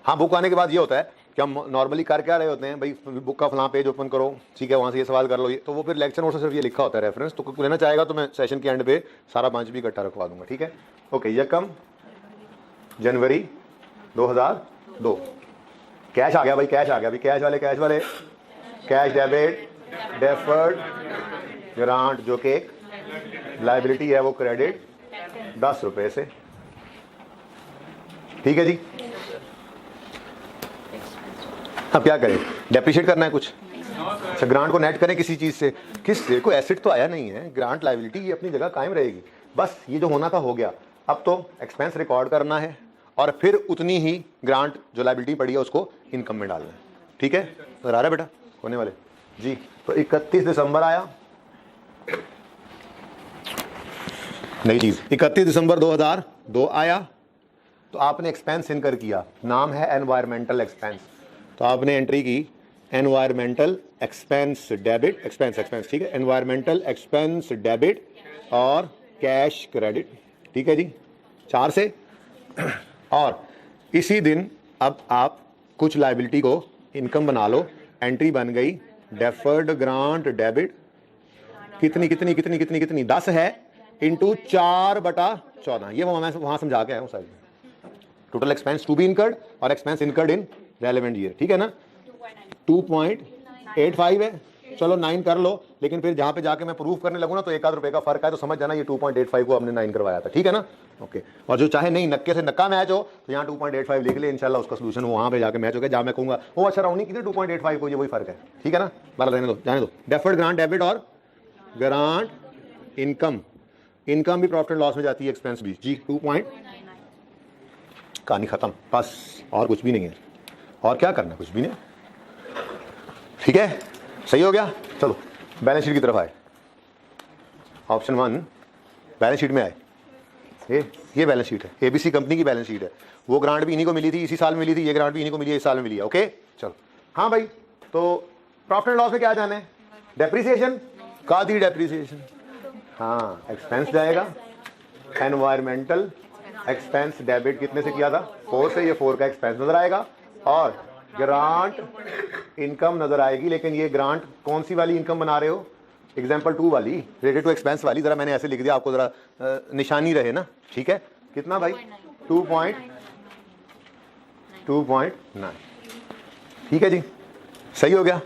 हाँ, बुक आने के बाद ये होता है कि हम नॉर्मली कर क्या रहे होते हैं भाई, बुक का फलां पेज ओपन करो, ठीक है, वहाँ से ये सवाल कर लो, ये तो वो फिर लेक्चर नोट्स से सिर्फ ये लिखा होता है रेफरेंस, तो कोई लेना चाहेगा तो मैं सेशन के एंड पे सारा 5 भी इकट्ठा रखवा दूंगा, ठीक है। ओके, यकम जनवरी 2002। कैश आ गया भाई, कैश आ गया भाई, कैश वाले कैश डेबिट डेफर्ड ग्रांट जो कि एक लाइबिलिटी है वो क्रेडिट 10 रुपए से। ठीक है जी। अब क्या करें, डेप्रिशिएट करना है कुछ। अच्छा, ग्रांट को नेट करें किसी चीज से, किससे? कोई एसेट तो आया नहीं है, ग्रांट लाइबिलिटी ये अपनी जगह कायम रहेगी। बस ये जो होना था हो गया। अब तो एक्सपेंस रिकॉर्ड करना है और फिर उतनी ही ग्रांट जो लाइबिलिटी पड़ी है उसको इनकम में डालना है। ठीक है, तो आ रहा है बेटा होने वाले जी। तो 31 दिसंबर आया, नई चीज 31 दिसंबर 2002 आया, तो आपने एक्सपेंस इनकर किया, नाम है एनवायरमेंटल एक्सपेंस। तो आपने एंट्री की एनवायरमेंटल एक्सपेंस डेबिट, एक्सपेंस ठीक है, एनवायरमेंटल एक्सपेंस डेबिट और कैश क्रेडिट। ठीक है जी, 4 से। और इसी दिन अब आप कुछ लाइबिलिटी को इनकम बना लो, एंट्री बन गई डेफर्ड ग्रांट डेबिट, कितनी 10 है इंटू 4/14। ये मैं वहां समझा के आया हूँ साइड में। Total expense to be incurred और expense incurred in relevant year. ठीक है ना, 2.85 है, चलो 9 कर लो, लेकिन फिर जहां पे जाके मैं प्रूफ करने लगूँ ना तो 1 आध रुपए का फर्क है, तो समझ जाना ये 2.85 को हमने 9 करवाया था। ठीक है ना, ओके। और जो चाहे नहीं नक्के से नक्का मैच हो तो यहाँ 2.85 लिख ले, इंशाल्लाह उसका सोल्यूशन वहां पे जाके मैच हो गया, जहां मैं कहूंगा वो अच्छा राउंडिंग कितने 2.85 को, ये वही फर्क है। ठीक है ना, बाला रहने दो, जाने दो। डेफर्ड ग्रांट डेबिट और ग्रांट इनकम, इनकम भी प्रॉफिट एंड लॉस में जाती है, एक्सपेंस भी जी। 2 कहानी खत्म, बस और कुछ भी नहीं है। और क्या करना, कुछ भी नहीं। ठीक है, सही हो गया। चलो बैलेंस शीट की तरफ आए। ऑप्शन 1 बैलेंस शीट में आए, ये बैलेंस शीट है, एबीसी कंपनी की बैलेंस शीट है। वो ग्रांट भी इन्हीं को मिली थी, इसी साल मिली थी, ये ग्रांट भी इन्हीं को मिली है, इस साल में मिली है। ओके चलो, हाँ भाई, तो प्रॉफिट एंड लॉस में क्या जाना है? डेप्रिसिएशन का दी, डेप्रिसिएशन हाँ, एक्सपेंस जाएगा। एनवायरमेंटल एक्सपेंस डेबिट कितने से किया था? 4 से, ये 4 का एक्सपेंस नजर आएगा और ग्रांट इनकम नजर आएगी। लेकिन ये ग्रांट कौन सी वाली इनकम बना रहे हो? एग्जाम्पल 2 वाली, रिलेटेड टू एक्सपेंस वाली। जरा मैंने ऐसे लिख दिया, आपको जरा निशानी रहे ना। ठीक है, कितना भाई? 2.9। ठीक है जी, सही हो गया।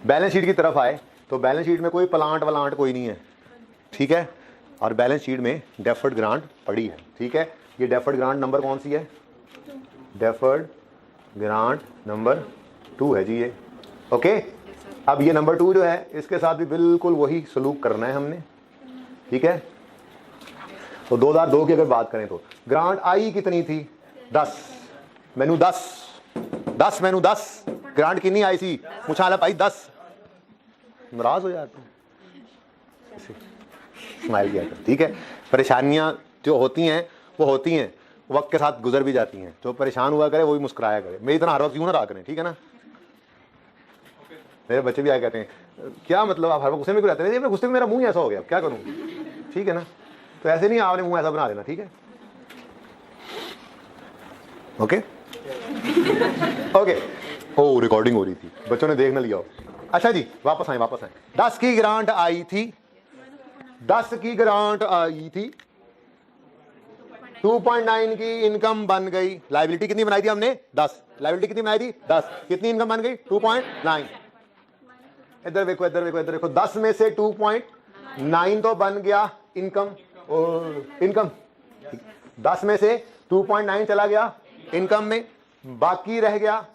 बैलेंस शीट की तरफ आए तो बैलेंस शीट में कोई प्लांट वलांट कोई नहीं है। ठीक है, और बैलेंस शीट में डेफर्ड ग्रांट पड़ी है। ठीक है, ये डेफर्ड ग्रांट नंबर कौन सी है? डेफर्ड ग्रांट नंबर 2 है जी ये। ओके, अब ये नंबर 2 जो है इसके साथ भी बिल्कुल वही सलूक करना है हमने। ठीक है, तो 2002 की अगर बात करें तो ग्रांट आई कितनी थी? 10 मैनू 10 मैनू 10 ग्रांट कितनी आई थी? पूछा भाई 10। नाराज हो जाते स्माइल किया। ठीक है, परेशानियां जो होती हैं वो होती हैं, वक्त के साथ गुजर भी जाती हैं। जो परेशान हुआ करे वो भी मुस्कुराया करे, मेरी तरह हर वक्त क्यों ना रहा करें। ठीक है ना, मेरे बच्चे भी आए कहते हैं क्या मतलब आप हर वक्त गुस्से में क्यों रहते हैं? गुस्से में मेरा मुंह ऐसा हो गया, क्या करूं? ठीक है ना, तो ऐसे नहीं आपने मुंह ऐसा बना देना। ठीक है, ओके ओके। ओ रिकॉर्डिंग हो रही थी, बच्चों ने देख ना लिया हो। अच्छा जी, वापस आए 10 की ग्रांट आई थी, 10 की ग्रांट आई थी, 2.9 की इनकम बन गई। लाइबिलिटी कितनी बनाई थी हमने? 10। लाइबिलिटी कितनी बनाई थी? 10। कितनी इनकम बन गई? 2.9। इधर देखो, इधर देखो, इधर देखो, 10 में से 2.9 तो बन गया इनकम। इनकम 10 में से 2.9 चला गया इनकम में, बाकी रह गया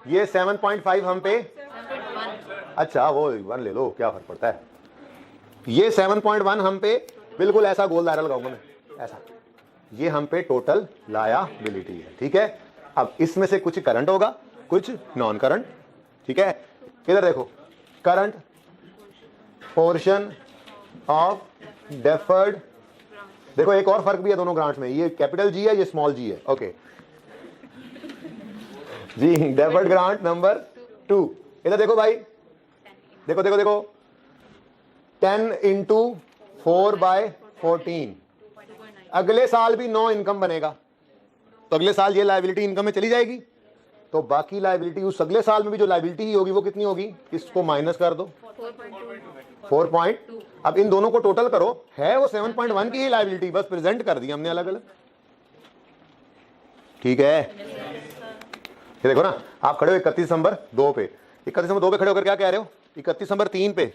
ये 7.5 हम पे। अच्छा वो 1 ले लो, क्या फर्क पड़ता है। ये 7.1 हम पे, बिल्कुल ऐसा गोल दायरा लगाऊंगा मैं, ऐसा। ये हम पे टोटल लायबिलिटी है। ठीक है, अब इसमें से कुछ करंट होगा, कुछ नॉन करंट। ठीक है, इधर देखो, करंट पोर्शन ऑफ डेफर्ड। देखो एक और फर्क भी है दोनों ग्रांट्स में, ये कैपिटल जी है, ये स्मॉल जी है। ओके जी, डेफर्ड ग्रांट नंबर 2। इधर देखो भाई, देखो देखो देखो, 10 इंटू 4/14। अगले साल भी 9 इनकम बनेगा, तो अगले साल ये लायबिलिटी इनकम में चली जाएगी, तो बाकी लायबिलिटी उस अगले साल में भी जो लायबिलिटी ही होगी वो कितनी होगी? इसको माइनस कर दो, 4. अब इन दोनों को टोटल करो, है वो 7.1 की ही लायबिलिटी, बस प्रेजेंट कर दी हमने अलग अलग। ठीक है, ये देखो ना, आप खड़े हो 31 दिसंबर 2 पे, 31 दिसंबर 2 पे खड़े होकर क्या कह रहे हो, 31 दिसंबर 3 पे,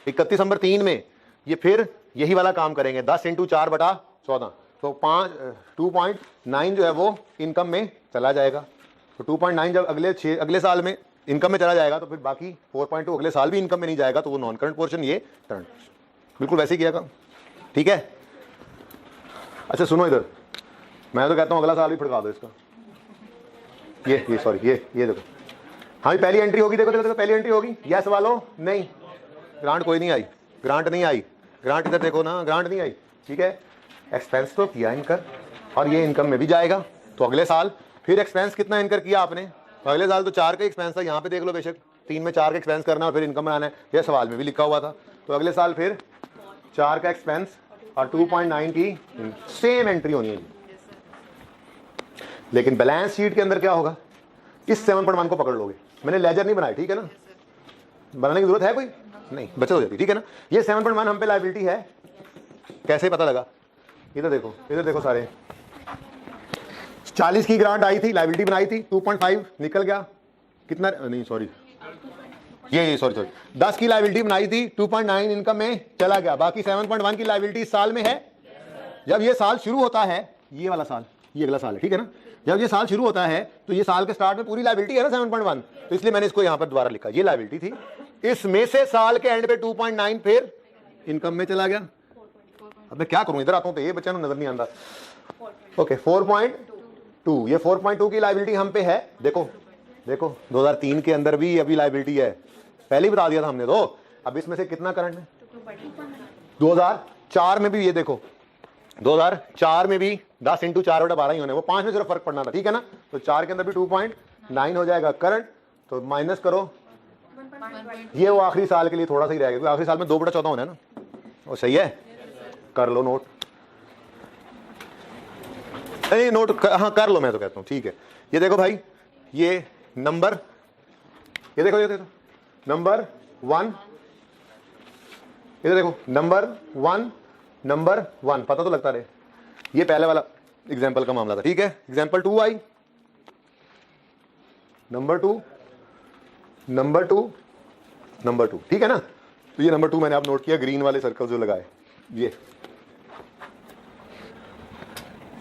31 दिसंबर 3 में ये फिर यही वाला काम करेंगे, 10 × 4/14, तो 2.9 जो है वो इनकम में चला जाएगा। तो 2.9 जब अगले साल में इनकम में चला जाएगा तो फिर बाकी 4.2 अगले साल भी इनकम में नहीं जाएगा, तो वो नॉन करंट पोर्शन, ये करंट, बिल्कुल वैसे ही किया काम। ठीक है, अच्छा सुनो इधर, मैं तो कहता हूँ अगला साल भी फड़का दो इसका, ये सॉरी ये देखो, हाँ पहली एंट्री होगी, देखो देखो पहली एंट्री होगी, यस वालो नहीं, ग्रांट कोई नहीं आई, ग्रांट नहीं आई, ग्रांट इधर देखो ना, ग्रांट नहीं आई। ठीक है, एक्सपेंस तो किया इनकर और ये इनकम में भी जाएगा, तो अगले साल फिर एक्सपेंस कितना इनकर किया आपने, तो अगले साल तो 4 का एक्सपेंस था, यहाँ पे देख लो बेशक 3 में 4 का एक्सपेंस करना और फिर इनकम बनाना है, यह सवाल में भी लिखा हुआ था। तो अगले साल फिर 4 का एक्सपेंस और 2.9 की सेम एंट्री होनी है। लेकिन बैलेंस शीट के अंदर क्या होगा, इस 7.1 को पकड़ लोगे, मैंने लेजर नहीं बनाया, ठीक है ना, बनाने की जरूरत है कोई नहीं, बचत हो जाती, ठीक है ना। ये 7.1 हम पे लायबिलिटी है, कैसे पता लगा, इधर देखो सारे, 40 की ग्रांट आई थी, लायबिलिटी बनाई थी, 2.5 निकल गया, कितना नहीं सॉरी ये सॉरी 10 की लायबिलिटी बनाई थी, 2.9 इनकम में चला गया, बाकी 7.1 की लायबिलिटी इस साल में है। जब ये साल शुरू होता है, ये वाला साल, ये अगला साल है, ठीक है ना, जब ये साल शुरू होता है तो ये साल के स्टार्ट में पूरी लायबिलिटी है ना 7.1, तो इसलिए मैंने इसको यहां पर दोबारा लिखा, ये लायबिलिटी थी, इसमें से साल के एंड पे 2.9 फिर इनकम में चला गया। अब मैं क्या करूं, इधर आता हूं तो ये बच्चा नजर नहीं आता। ओके 4.2, ये 4.2 की लायबिलिटी हम पे है, देखो 2003 के अंदर भी अभी लायबिलिटी है, पहले ही बता दिया था हमने, तो अब इसमें से कितना करंट है, 2004 में भी ये देखो, 2004 में भी 10 × 4/12 ही होने, वो 5 में सिर्फ फर्क पड़ना था, ठीक है ना, तो 4 के अंदर भी 2.9 हो जाएगा करंट, तो माइनस करो, ये वो आखिरी साल के लिए थोड़ा सा ही रहेगा, क्योंकि आखिरी साल में 2/14 होना है ना, वो सही है, कर लो नोट, नहीं नोट हाँ कर लो, मैं तो कहता हूँ ठीक है। ये देखो भाई, ये नंबर, ये देखो नंबर 1, इधर देखो नंबर 1 पता तो लगता रहे, ये पहले वाला एग्जाम्पल का मामला था, ठीक है। एग्जाम्पल 2 आई, नंबर 2, ठीक है ना, तो ये नंबर 2 मैंने आप नोट किया, ग्रीन वाले सर्कल जो लगाए, ये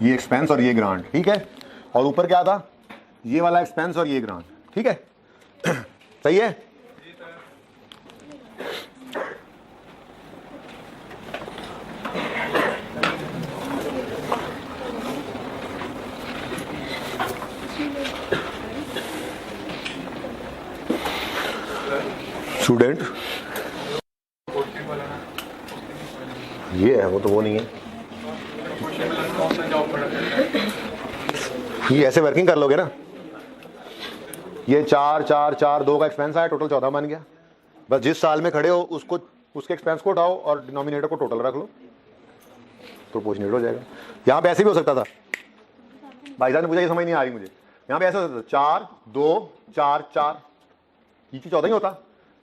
एक्सपेंस और ये ग्रांट, ठीक है, और ऊपर क्या था, ये वाला एक्सपेंस और ये ग्रांट, ठीक है सही है। स्टूडेंट ये है, वो तो वो नहीं है, ये ऐसे वर्किंग कर लोगे ना, ये 4 4 4 2 का एक्सपेंस आया, टोटल 14 बन गया, बस जिस साल में खड़े हो उसको, उसके एक्सपेंस को उठाओ और डिनोमिनेटर को टोटल रख लो, प्रोपोर्शनेट हो जाएगा। यहाँ पे ऐसे भी हो सकता था, भाई साहब ने पूछा, ये समझ नहीं आ रही मुझे, यहाँ पे ऐसा हो सकता था 4 2 4 4, ये 14 ही होता,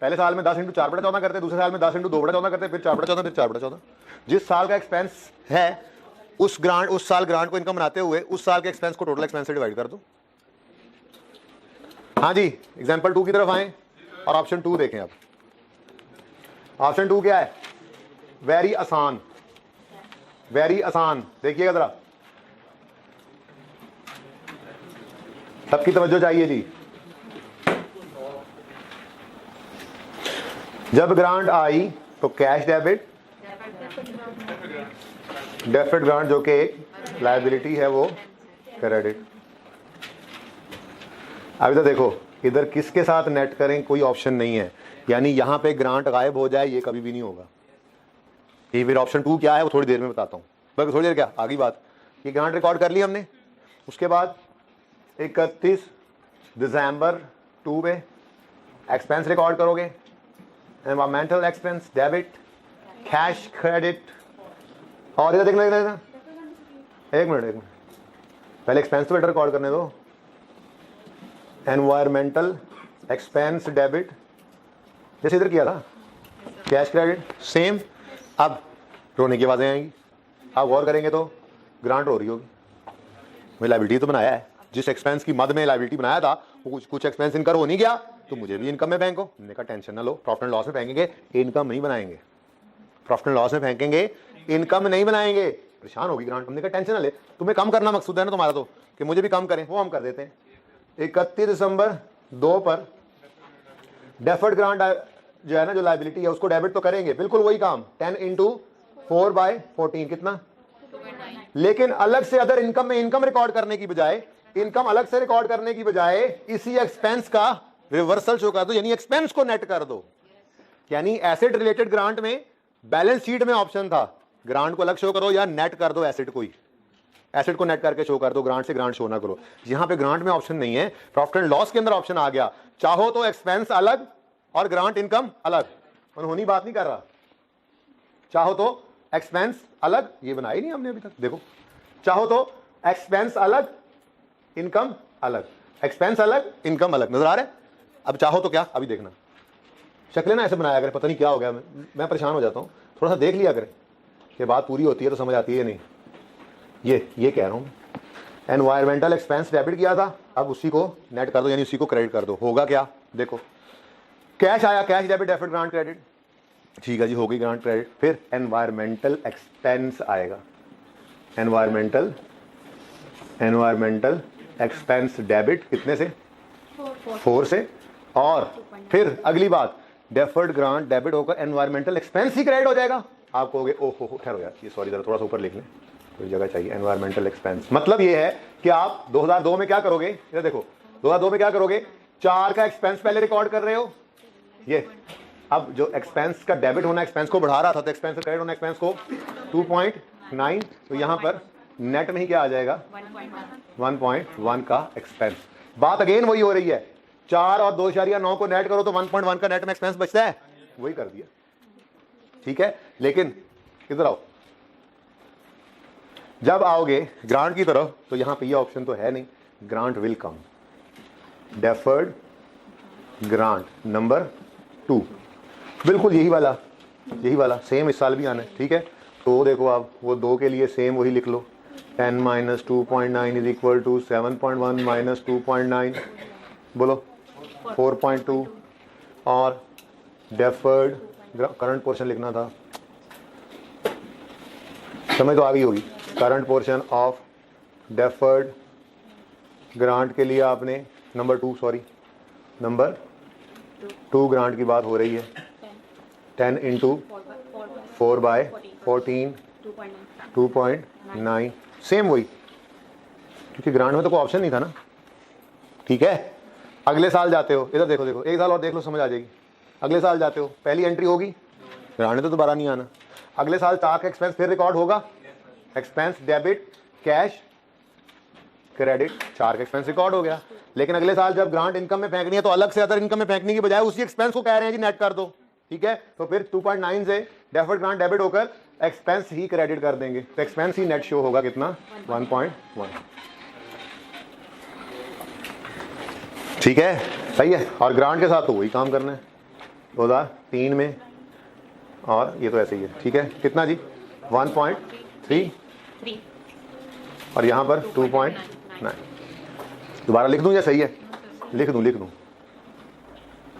पहले साल में 10 × 4/14 करते, दूसरे साल में 10 × 2/14 करते, फिर 4/14, फिर 4/14, जिस साल का एक्सपेंस है उस साल ग्रांट को इनकम बनाते हुए उस साल के एक्सपेंस को टोटल एक्सपेंस से डिवाइड कर दो। हाँ जी, एग्जांपल 2 की तरफ आए और ऑप्शन 2 देखें। आप ऑप्शन 2 क्या है, वेरी आसान, देखिएगा जरा, सबकी तवज्जो चाहिए जी। जब ग्रांट आई तो कैश डेबिट, डेबिट ग्रांट जो कि एक लायबिलिटी है वो क्रेडिट। अब इधर देखो, इधर किसके साथ नेट करें, कोई ऑप्शन नहीं है, यानी यहां पे ग्रांट गायब हो जाए ये कभी भी नहीं होगा। ये फिर ऑप्शन 2 क्या है वो थोड़ी देर में बताता हूं, बल्कि थोड़ी देर क्या आगे बात, ये ग्रांट रिकॉर्ड कर ली हमने, उसके बाद 31 दिसंबर 2 में एक्सपेंस रिकॉर्ड करोगे, environmental expense debit, cash credit, और इधर देखना, एक मिनट पहले एक्सपेंस तो बेटर रिकॉर्ड करने दो, एनवायरमेंटल एक्सपेंस डेबिट जैसे इधर किया था, कैश क्रेडिट सेम। अब रोने की आवाजें आएंगी, आप गौर करेंगे तो ग्रांट हो रही होगी, मैं लाइबिलिटी तो बनाया है, जिस एक्सपेंस की मद में लाइबिलिटी बनाया था वो कुछ एक्सपेंस इनकर हो नहीं गया तो मुझे भी इनकम में फेंको। हमने कहा टेंशन ना लो, प्रॉफिट एंड लॉस में फेंकेंगे, इनकम नहीं बनाएंगे। प्रॉफिट एंड लॉस में फेंकेंगे, इनकम नहीं बनाएंगे। परेशान होगी ग्रांट। हमने कहा टेंशन ना ले, तुम्हें कम करना मकसूद है ना तुम्हारा, तो कि मुझे भी कम करें, वो हम कर देते हैं। 31 दिसंबर 2 पर डेफर्ड ग्रांट जो है ना, जो लाइबिलिटी है उसको डेबिट तो करेंगे, बिल्कुल वही काम, 10 इंटू 4/14 कितना, लेकिन अलग से अदर इनकम में इनकम रिकॉर्ड करने की बजाय, इनकम अलग से रिकॉर्ड करने की बजाय इसी एक्सपेंस का रिवर्सल शो कर दो, यानी एक्सपेंस को नेट कर दो। यानी एसेट रिलेटेड ग्रांट में बैलेंस शीट में ऑप्शन था, ग्रांट को अलग शो करो या नेट कर दो एसेट को ही, एसेट को नेट करके शो कर दो, ग्रांट से ग्रांट शो ना करो। यहां पे ग्रांट में ऑप्शन नहीं है, प्रॉफिट एंड लॉस के अंदर ऑप्शन आ गया। चाहो तो एक्सपेंस अलग और ग्रांट इनकम अलग, उन्होंने बात नहीं कर रहा। चाहो तो एक्सपेंस अलग, ये बनाई नहीं हमने अभी तक, देखो, चाहो तो एक्सपेंस अलग इनकम अलग, एक्सपेंस अलग इनकम अलग, नजर आ रहा है। अब चाहो तो क्या, अभी देखना, शक्लें ना ऐसे बनाया करें, पता नहीं क्या हो गया, मैं परेशान हो जाता हूँ। थोड़ा सा देख लिया करें, ये बात पूरी होती है तो समझ आती है नहीं। ये कह रहा हूँ, एनवायरमेंटल एक्सपेंस डेबिट किया था, अब उसी को नेट कर दो, यानी उसी को क्रेडिट कर दो। होगा क्या, देखो, कैश आया, cash debit deferred grant credit, ठीक है जी, हो गई ग्रांट क्रेडिट। फिर एनवायरमेंटल एक्सपेंस आएगा, एनवायरमेंटल एक्सपेंस डेबिट कितने से, 4 से। और फिर अगली बात, डेफर्ड ग्रांट डेबिट होकर एनवायरमेंटल एक्सपेंस ही क्रेडिट हो जाएगा। आप कहोगे ओहो ठहरो यार, ये सॉरी, जरा थोड़ा सा ऊपर लिख लें, कोई जगह चाहिए। एनवायरमेंटल एक्सपेंस मतलब ये है कि आप 2002 में क्या करोगे, इधर देखो, 2002 में क्या करोगे, 4 का एक्सपेंस पहले रिकॉर्ड कर रहे हो, ये अब जो एक्सपेंस का डेबिट होना एक्सपेंस को बढ़ा रहा था, तो एक्सपेंस क्रेडिट होना एक्सपेंस को 2.9, तो यहां पर नेट में ही क्या आ जाएगा, 1.1 का एक्सपेंस। बात अगेन वही हो रही है, 4 और 2.9 को नेट करो तो 1.1 का नेट में एक्सपेंस बचता है, वही कर दिया, ठीक है। लेकिन इधर आओ, जब आओगे ग्रांट की तरफ तो यहां पे ये ऑप्शन तो है नहीं, grant will come, deferred grant number 2, बिल्कुल यही वाला सेम इस साल भी आना है, ठीक है। तो देखो आप वो 2 के लिए सेम वही लिख लो, 10 - 2.9 इज इक्वल टू 7.1 माइनस 2.9, बोलो 4.2। और डेफर्ड करंट पोर्शन लिखना था, समझ तो आ गई होगी। Current portion of deferred grant के लिए आपने नंबर 2 ग्रांट की बात हो रही है, 10 इंटू 4/14 2.9, सेम वही, क्योंकि ग्रांट में तो कोई ऑप्शन नहीं था ना, ठीक है। अगले साल जाते हो, इधर देखो, एक साल और देख लो, समझ आ जाएगी। अगले साल जाते हो, पहली एंट्री होगी, ग्रांट तो दोबारा नहीं आना। अगले साल 4 का एक्सपेंस फिर रिकॉर्ड होगा, एक्सपेंस डेबिट कैश क्रेडिट, 4 का एक्सपेंस रिकॉर्ड हो गया। लेकिन अगले साल जब ग्रांट इनकम में फेंकनी है तो अलग से अदर इनकम में फेंकने की बजाय उसी एक्सपेंस को कह रहे हैं जी नेट कर दो, ठीक है। तो फिर 2.9 से डेफर्ड ग्रांट डेबिट होकर एक्सपेंस ही क्रेडिट कर देंगे, तो एक्सपेंस ही नेट शो होगा कितना, 1.1, ठीक है, सही है। और ग्रांट के साथ तो वही काम करना है 2003 में, और ये तो ऐसे ही है, ठीक है। कितना जी, 1.3 और यहाँ पर 2.9। दोबारा लिख दूं या सही है, लिख दूं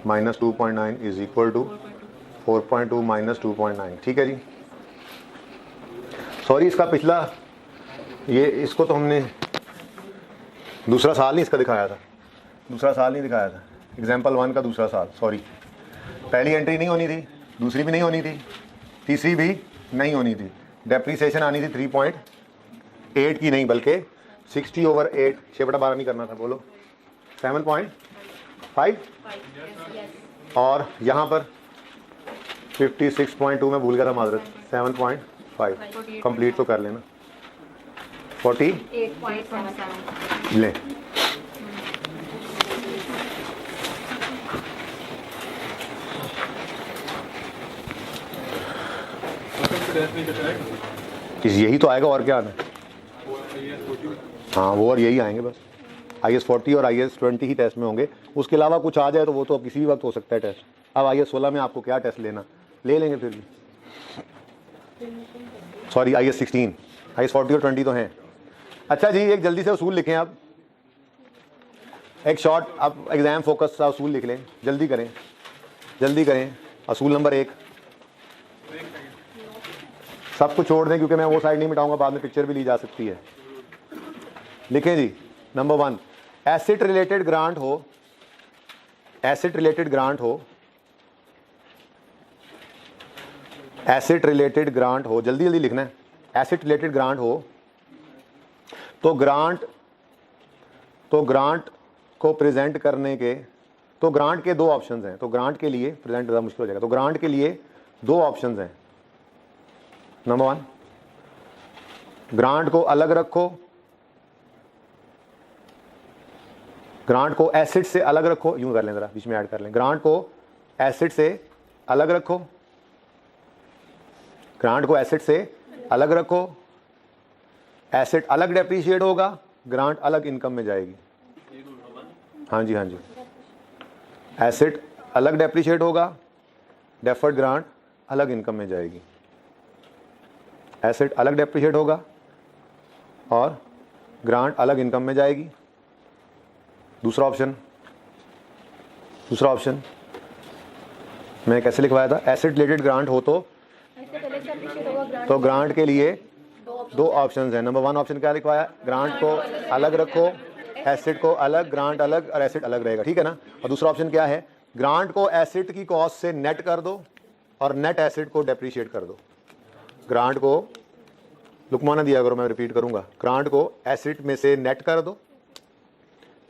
-2.9 इज इक्वल टू 4.2 माइनस 2.9, ठीक है जी। सॉरी, इसका पिछला ये, इसको तो हमने दूसरा साल नहीं इसका दिखाया था, एग्जाम्पल 1 का दूसरा साल, सॉरी। पहली एंट्री नहीं होनी थी, दूसरी भी नहीं होनी थी, तीसरी भी नहीं होनी थी। डेप्रीसिएशन आनी थी 3.8 की नहीं, बल्कि 60/8, 6/12 नहीं करना था, बोलो 7.5। और यहाँ पर 56.2 में भूल गया था माजरत, 7.5 कंप्लीट तो कर लेना, 48.77 ले। यही तो आएगा और क्या आना है, हाँ वो और यही आएंगे बस। IAS 40 और IAS 20 ही टेस्ट में होंगे, उसके अलावा कुछ आ जाए तो वो तो किसी भी वक्त हो सकता है टेस्ट। अब IAS 16 में आपको क्या टेस्ट लेना, ले लेंगे फिर भी, सॉरी IAS 16, IAS 40 और 20 तो हैं, अच्छा जी, एक जल्दी से उसूल लिखें आप, एक शॉर्ट आप एग्जाम फोकस सा उसूल लिख लें, जल्दी करें जल्दी करें। असूल नंबर 1, सब कुछ छोड़ दें क्योंकि मैं वो साइड नहीं मिटाऊंगा, बाद में पिक्चर भी ली जा सकती है। लिखें जी, नंबर 1, एसेट रिलेटेड ग्रांट हो, एसेट रिलेटेड ग्रांट हो, एसेट रिलेटेड ग्रांट हो, जल्दी जल्दी लिखना है। एसेट रिलेटेड ग्रांट हो तो ग्रांट को प्रेजेंट करने के, तो ग्रांट के 2 ऑप्शंस हैं, तो ग्रांट के लिए प्रेजेंट ज़्यादा मुश्किल हो जाएगा, तो ग्रांट के लिए 2 ऑप्शंस हैं। नंबर 1, ग्रांट को अलग रखो, ग्रांट को एसेट से अलग रखो, यूं कर लें जरा, बीच में ऐड कर लें, ग्रांट को एसेट से अलग रखो, ग्रांट को एसेट से अलग रखो, एसेट अलग डेप्रीशिएट होगा, ग्रांट अलग इनकम में जाएगी। हाँ जी, हाँ जी, एसेट अलग डेप्रीशिएट होगा, डेफर्ड ग्रांट अलग इनकम में जाएगी। एसेट अलग डेप्रीशिएट होगा और ग्रांट अलग इनकम में जाएगी। दूसरा ऑप्शन मैंने कैसे लिखवाया था, एसेट रिलेटेड ग्रांट हो तो ग्रांट के लिए 2 ऑप्शंस हैं। नंबर 1 ऑप्शन क्या लिखवाया, ग्रांट को अलग रखो, एसेट को अलग, ग्रांट अलग और एसेट अलग रहेगा, ठीक है ना। और दूसरा ऑप्शन क्या है, ग्रांट को एसेट की कॉस्ट से नेट कर दो और नेट एसेट को डेप्रीशिएट कर दो। ग्रांट को लुकमाना दिया करो, मैं रिपीट करूंगा, ग्रांट को एसेट में से नेट कर दो,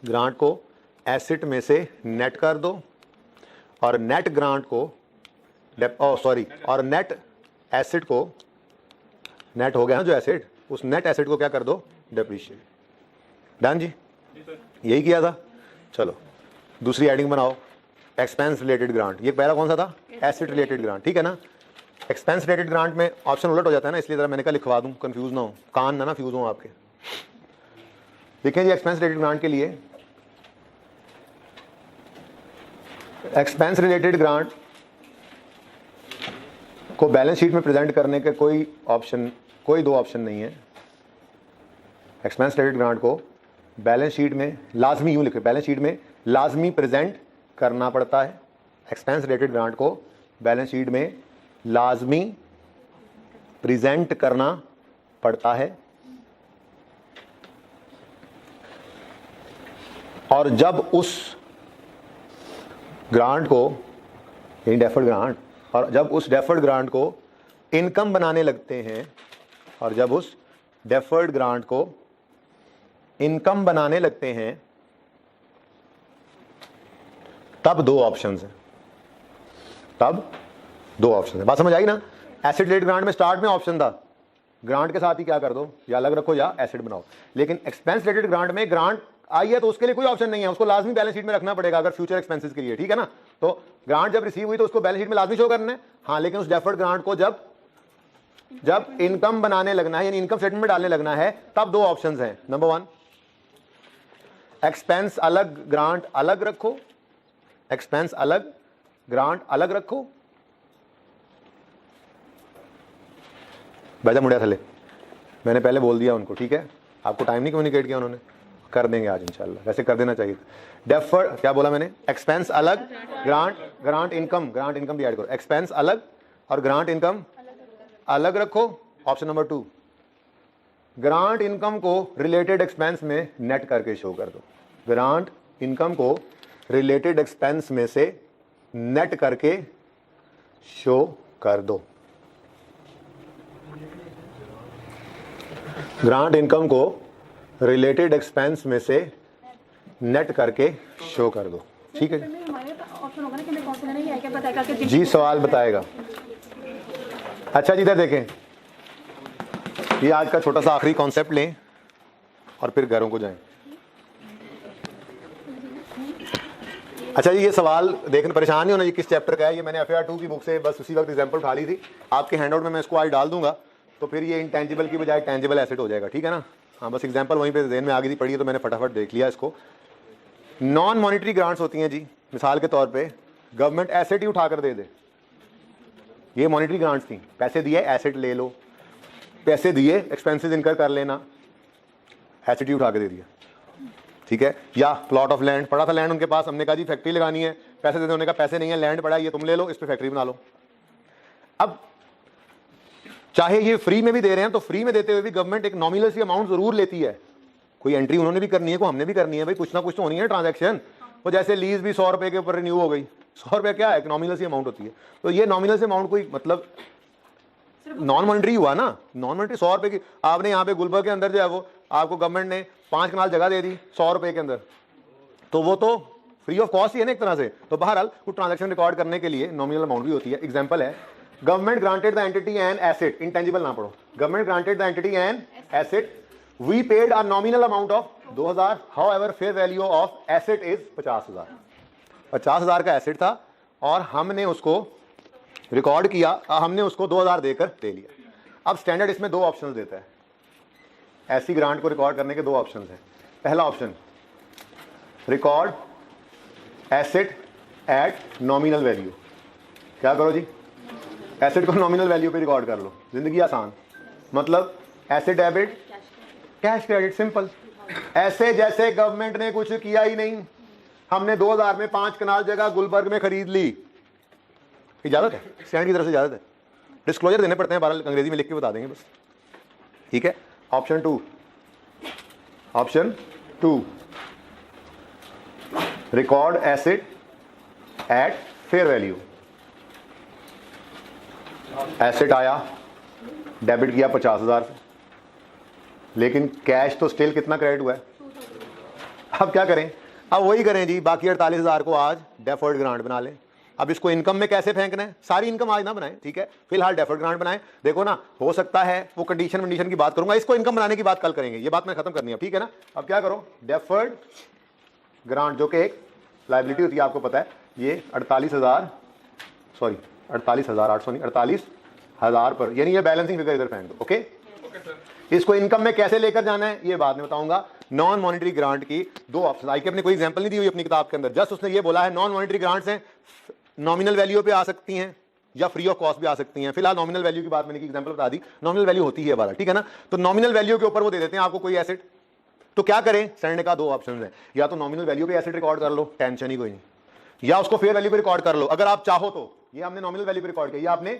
ग्रांट को एसेट में से नेट कर दो और नेट ग्रांट को और नेट एसेट को, नेट हो गया ना जो एसेट, उस नेट एसेट को क्या कर दो, डेप्रीशिएट। डन जी, यही किया था। चलो दूसरी हेडिंग बनाओ, एक्सपेंस रिलेटेड ग्रांट। ये पहला कौन सा था, एसेट रिलेटेड ग्रांट, ठीक है ना। एक्सपेंस रिलेटेड ग्रांट में ऑप्शन उलट हो जाता है ना, इसलिए जरा मैंने कहा लिखवा दूं, कंफ्यूज ना हो, कान ना फ्यूज हो आपके। देखिए जी, एक्सपेंस रिलेटेड ग्रांट के लिए, एक्सपेंस रिलेटेड ग्रांट को बैलेंस शीट में प्रेजेंट करने के कोई 2 ऑप्शन नहीं है। एक्सपेंस रिलेटेड ग्रांट को बैलेंस शीट में लाजमी, यूं लिखे, बैलेंस शीट में लाजमी प्रेजेंट करना पड़ता है। एक्सपेंस रिलेटेड ग्रांट को बैलेंस शीट में लाजमी प्रेजेंट करना पड़ता है और जब उस ग्रांट को, यानी डेफर्ड ग्रांट, और जब उस डेफर्ड ग्रांट को इनकम बनाने लगते हैं, और जब उस डेफर्ड ग्रांट को इनकम बनाने लगते हैं, तब 2 ऑप्शंस हैं, तब 2 ऑप्शन है। बात समझ आई ना। एसेट रिलेटेड ग्रांट में स्टार्ट में ऑप्शन था, ग्रांट के साथ ही क्या कर दो, या अलग रखो या एसेट बनाओ। लेकिन एक्सपेंस रिलेटेड ग्रांट में ग्रांट आई है तो उसके लिए कोई ऑप्शन नहीं है, उसको लाजमी बैलेंस शीट में रखना पड़ेगा अगर फ्यूचर एक्सपेंसेस के लिए, ठीक है ना। तो ग्रांट जब रिसीव हुई तो उसको बैलेंस शीट में लाजमी शो करना है, हाँ, लेकिन उस डेफर्ड ग्रांट को जब इनकम बनाने लगना है, यानी इनकम स्टेटमेंट में डालने लगना है, तब 2 ऑप्शंस हैं। नंबर 1, एक्सपेंस अलग ग्रांट अलग रखो, एक्सपेंस अलग ग्रांट अलग रखो। बैजा मुड़िया थले, मैंने पहले बोल दिया उनको, ठीक है, आपको टाइम नहीं कम्युनिकेट किया उन्होंने, कर देंगे आज इंशाल्लाह, वैसे कर देना चाहिए। डेफर्ड, क्या बोला मैंने, एक्सपेंस अलग, ग्रांट इनकम भी ऐड करो, एक्सपेंस अलग और ग्रांट इनकम अलग रखो। ऑप्शन नंबर 2, ग्रांट इनकम को रिलेटेड एक्सपेंस में नेट करके शो कर दो, ग्रांट इनकम को रिलेटेड एक्सपेंस में से नेट करके शो कर दो, ग्रांट इनकम को रिलेटेड एक्सपेंस में से नेट करके शो कर दो, ठीक है जी, सवाल बताएगा। अच्छा जी, इधर देखें, ये आज का छोटा सा आखिरी कॉन्सेप्ट लें और फिर घरों को जाएं। अच्छा जी, ये सवाल देखने परेशान नहीं होना, ये किस चैप्टर का है, ये मैंने FAR 2 की बुक से बस उसी वक्त एग्जांपल उठा ली थी, आपके हैंडआउट में मैं इसको आज डाल दूंगा, तो फिर ये इंटेंजिबल की बजाय टेंजिबल एसेट हो जाएगा, ठीक है ना। हाँ, बस एग्जांपल वहीं पे ज़हन में आ गई थी, पढ़ी है तो मैंने फटाफट देख लिया इसको। नॉन मॉनिटरी ग्रांट्स होती हैं जी, मिसाल के तौर पे गवर्नमेंट एसेट ही उठा कर दे दे, ये मॉनिटरी ग्रांट्स थी, पैसे दिए एसेट ले लो, पैसे दिए एक्सपेंसेस इनकर कर लेना, एसिड उठा के दे दिया, ठीक है। या प्लॉट ऑफ लैंड पड़ा था, लैंड उनके पास, हमने कहा जी फैक्ट्री लगानी है, पैसे देते, उन्होंने कहा पैसे नहीं है, लैंड पड़ा है ये तुम ले लो, इस पे फैक्ट्री बना लो। अब चाहे ये फ्री में भी दे रहे हैं तो फ्री में देते हुए भी गवर्नमेंट एक नॉमिनल सी अमाउंट जरूर लेती है, कोई एंट्री उन्होंने भी करनी है, को हमने भी करनी है, भाई कुछ ना कुछ तो होनी है ट्रांजैक्शन। वो जैसे लीज भी 100 रुपए के ऊपर रिन्यू हो गई, 100 रुपए क्या है, एक नॉमिनल सी अमाउंट होती है। तो ये नॉमिनल सी अमाउंट कोई मतलब नॉन मॉनिटरी हुआ ना, नॉन मॉनिटरी 100 रुपए की आपने यहाँ पे गुलबर्ग के अंदर जो है वो आपको गवर्नमेंट ने 5 कनाल जगह दे दी 100 रुपए के अंदर, तो वो तो फ्री ऑफ कॉस्ट ही है ना एक तरह से। तो बहरहाल कुछ ट्रांजैक्शन रिकॉर्ड करने के लिए नॉमिनल अमाउंट भी होती है। एग्जांपल है, government granted the entity an asset, intangible ना पढ़ो, government granted the entity an asset, we paid a nominal amount of 2000, however fair value of asset is 50,000। 50,000 का एसेट था और हमने उसको रिकॉर्ड किया, हमने उसको 2000 देकर दे लिया। अब स्टैंडर्ड इसमें 2 ऑप्शन देता है, ऐसी ग्रांट को रिकॉर्ड करने के 2 ऑप्शन हैं। पहला option, record asset eight nominal value. क्या करो जी, एसेट को नॉमिनल वैल्यू पे रिकॉर्ड कर लो, जिंदगी आसान। मतलब asset debit cash credit, simple. ऐसे जैसे गवर्नमेंट ने कुछ किया ही नहीं, हमने 2000 में 5 कनाल जगह गुलबर्ग में खरीद ली, इजाजत है, स्टैंड की तरफ से इजाजत है, डिस्क्लोजर देने पड़ते हैं, 12 अंग्रेजी में लिख के बता देंगे बस, ठीक है। Option 2, record asset at fair value. Asset आया, डेबिट किया 50,000 से, लेकिन कैश तो स्टिल कितना क्रेडिट हुआ है। अब क्या करें, अब वही करें जी, बाकी 48,000 को आज डेफर्ड ग्रांट बना लें। अब इसको इनकम में कैसे फेंकना है, सारी इनकम आज ना बनाएं, ठीक है, फिलहाल डेफर्ड ग्रांट बनाएं। देखो ना, हो सकता है वो कंडीशन की बात करूंगा, इसको इनकम बनाने की बात कल करेंगे, ये बात मैं खत्म करनी है, ठीक है ना। अब क्या करो, डेफर्ड ग्रांट जो कि एक लाइबिलिटी होती है, आपको पता है, ये 48,800 पर, यानी ये बैलेंसिंग फिगर इधर फेंक दो, ओके। इसको इनकम में कैसे लेकर जाना है ये बाद में बताऊंगा। नॉन मॉनिटरी ग्रांट की 2 ऑप्शन, आई के अपने कोई एग्जांपल नहीं दी हुई अपनी किताब के अंदर, जस्ट उसने ये बोला है नॉन मॉनिटरी ग्रांट्स हैं, नॉमिनल वैल्यू पे आ सकती हैं या फ्री ऑफ कॉस्ट भी आ सकती हैं। फिलहाल नॉमिनल वैल्यू की बात मैंने की, एग्जांपल बता दी, नॉमिनल वैल्यू होती है हमारा, ठीक है ना। तो नॉमिनल वैल्यू के ऊपर वो दे देते हैं आपको कोई एसेट, तो क्या करें, स्टैंडर्ड का 2 ऑप्शन है, या तो नॉमिनल वैल्यू पे एसेट रिकॉर्ड कर लो, टेंशन ही कोई नहीं, या उसको फेयर वैल्यू पे रिकॉर्ड कर लो अगर आप चाहो तो। ये हमने नॉमिनल वैल्यू पे रिकॉर्ड किया, आपने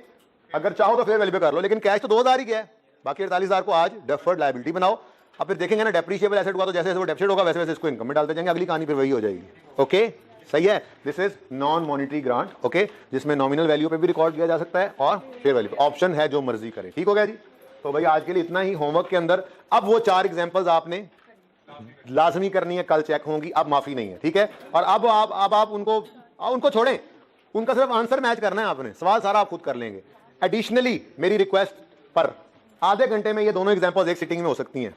अगर चाहो तो फेयर वैल्यू पे कर लो, लेकिन कैश तो 2000 ही गया है, बाकी 48,000 को आज डेफर्ड लायबिलिटी बनाओ। अब फिर देखेंगे ना, डेप्रिशिएबल एसेट हुआ तो जैसे जैसे वो डेप्रिशिएट होगा वैसे वैसे इसको इनकम में डालते जाएंगे, अगली कहानी फिर वही हो जाएगी, ओके। सही है, this is non monetary grant, okay, जिसमें नॉमिनल वैल्यू पे भी रिकॉर्ड किया जा सकता है और फेयर वैल्यू पे, ऑप्शन है जो मर्जी करे, ठीक हो गया जी। तो भाई आज के लिए इतना ही होमवर्क के अंदर। अब वो 4 एग्जांपल्स आपने लाजमी करनी है, कल चेक होंगी, अब माफी नहीं है, ठीक है। और अब आप उनको छोड़ें, उनका सिर्फ आंसर मैच करना है आपने, सवाल सारा आप खुद कर लेंगे। एडिशनली मेरी रिक्वेस्ट पर आधे घंटे में ये दोनों एग्जांपल्स एक सिटिंग में हो सकती हैं,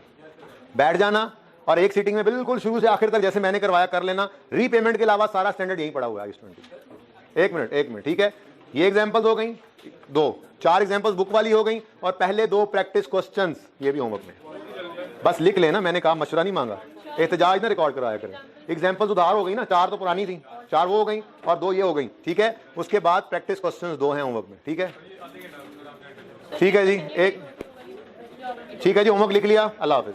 बैठ जाना और एक सिटिंग में बिल्कुल शुरू से आखिर तक जैसे मैंने करवाया कर लेना। रीपेमेंट के अलावा सारा स्टैंडर्ड यही पड़ा हुआ है स्टूडेंट। एक मिनट, ठीक है। ये एग्जांपल्स हो गई 4 एग्जांपल्स बुक वाली हो गई, और पहले 2 प्रैक्टिस क्वेश्चंस ये भी होमवर्क में, बस लिख लेना, मैंने कहा मशवरा नहीं मांगा, एहतजाज ना रिकॉर्ड कराया करें। एग्जांपल्स उधार हो गई ना, 4 तो पुरानी थी, 4 वो हो गई और 2 ये हो गई, ठीक है। उसके बाद प्रैक्टिस क्वेश्चंस 2 हैं होमवर्क में, ठीक है, ठीक है जी। ठीक है जी, होमवर्क लिख लिया, अल्लाह हाफिज।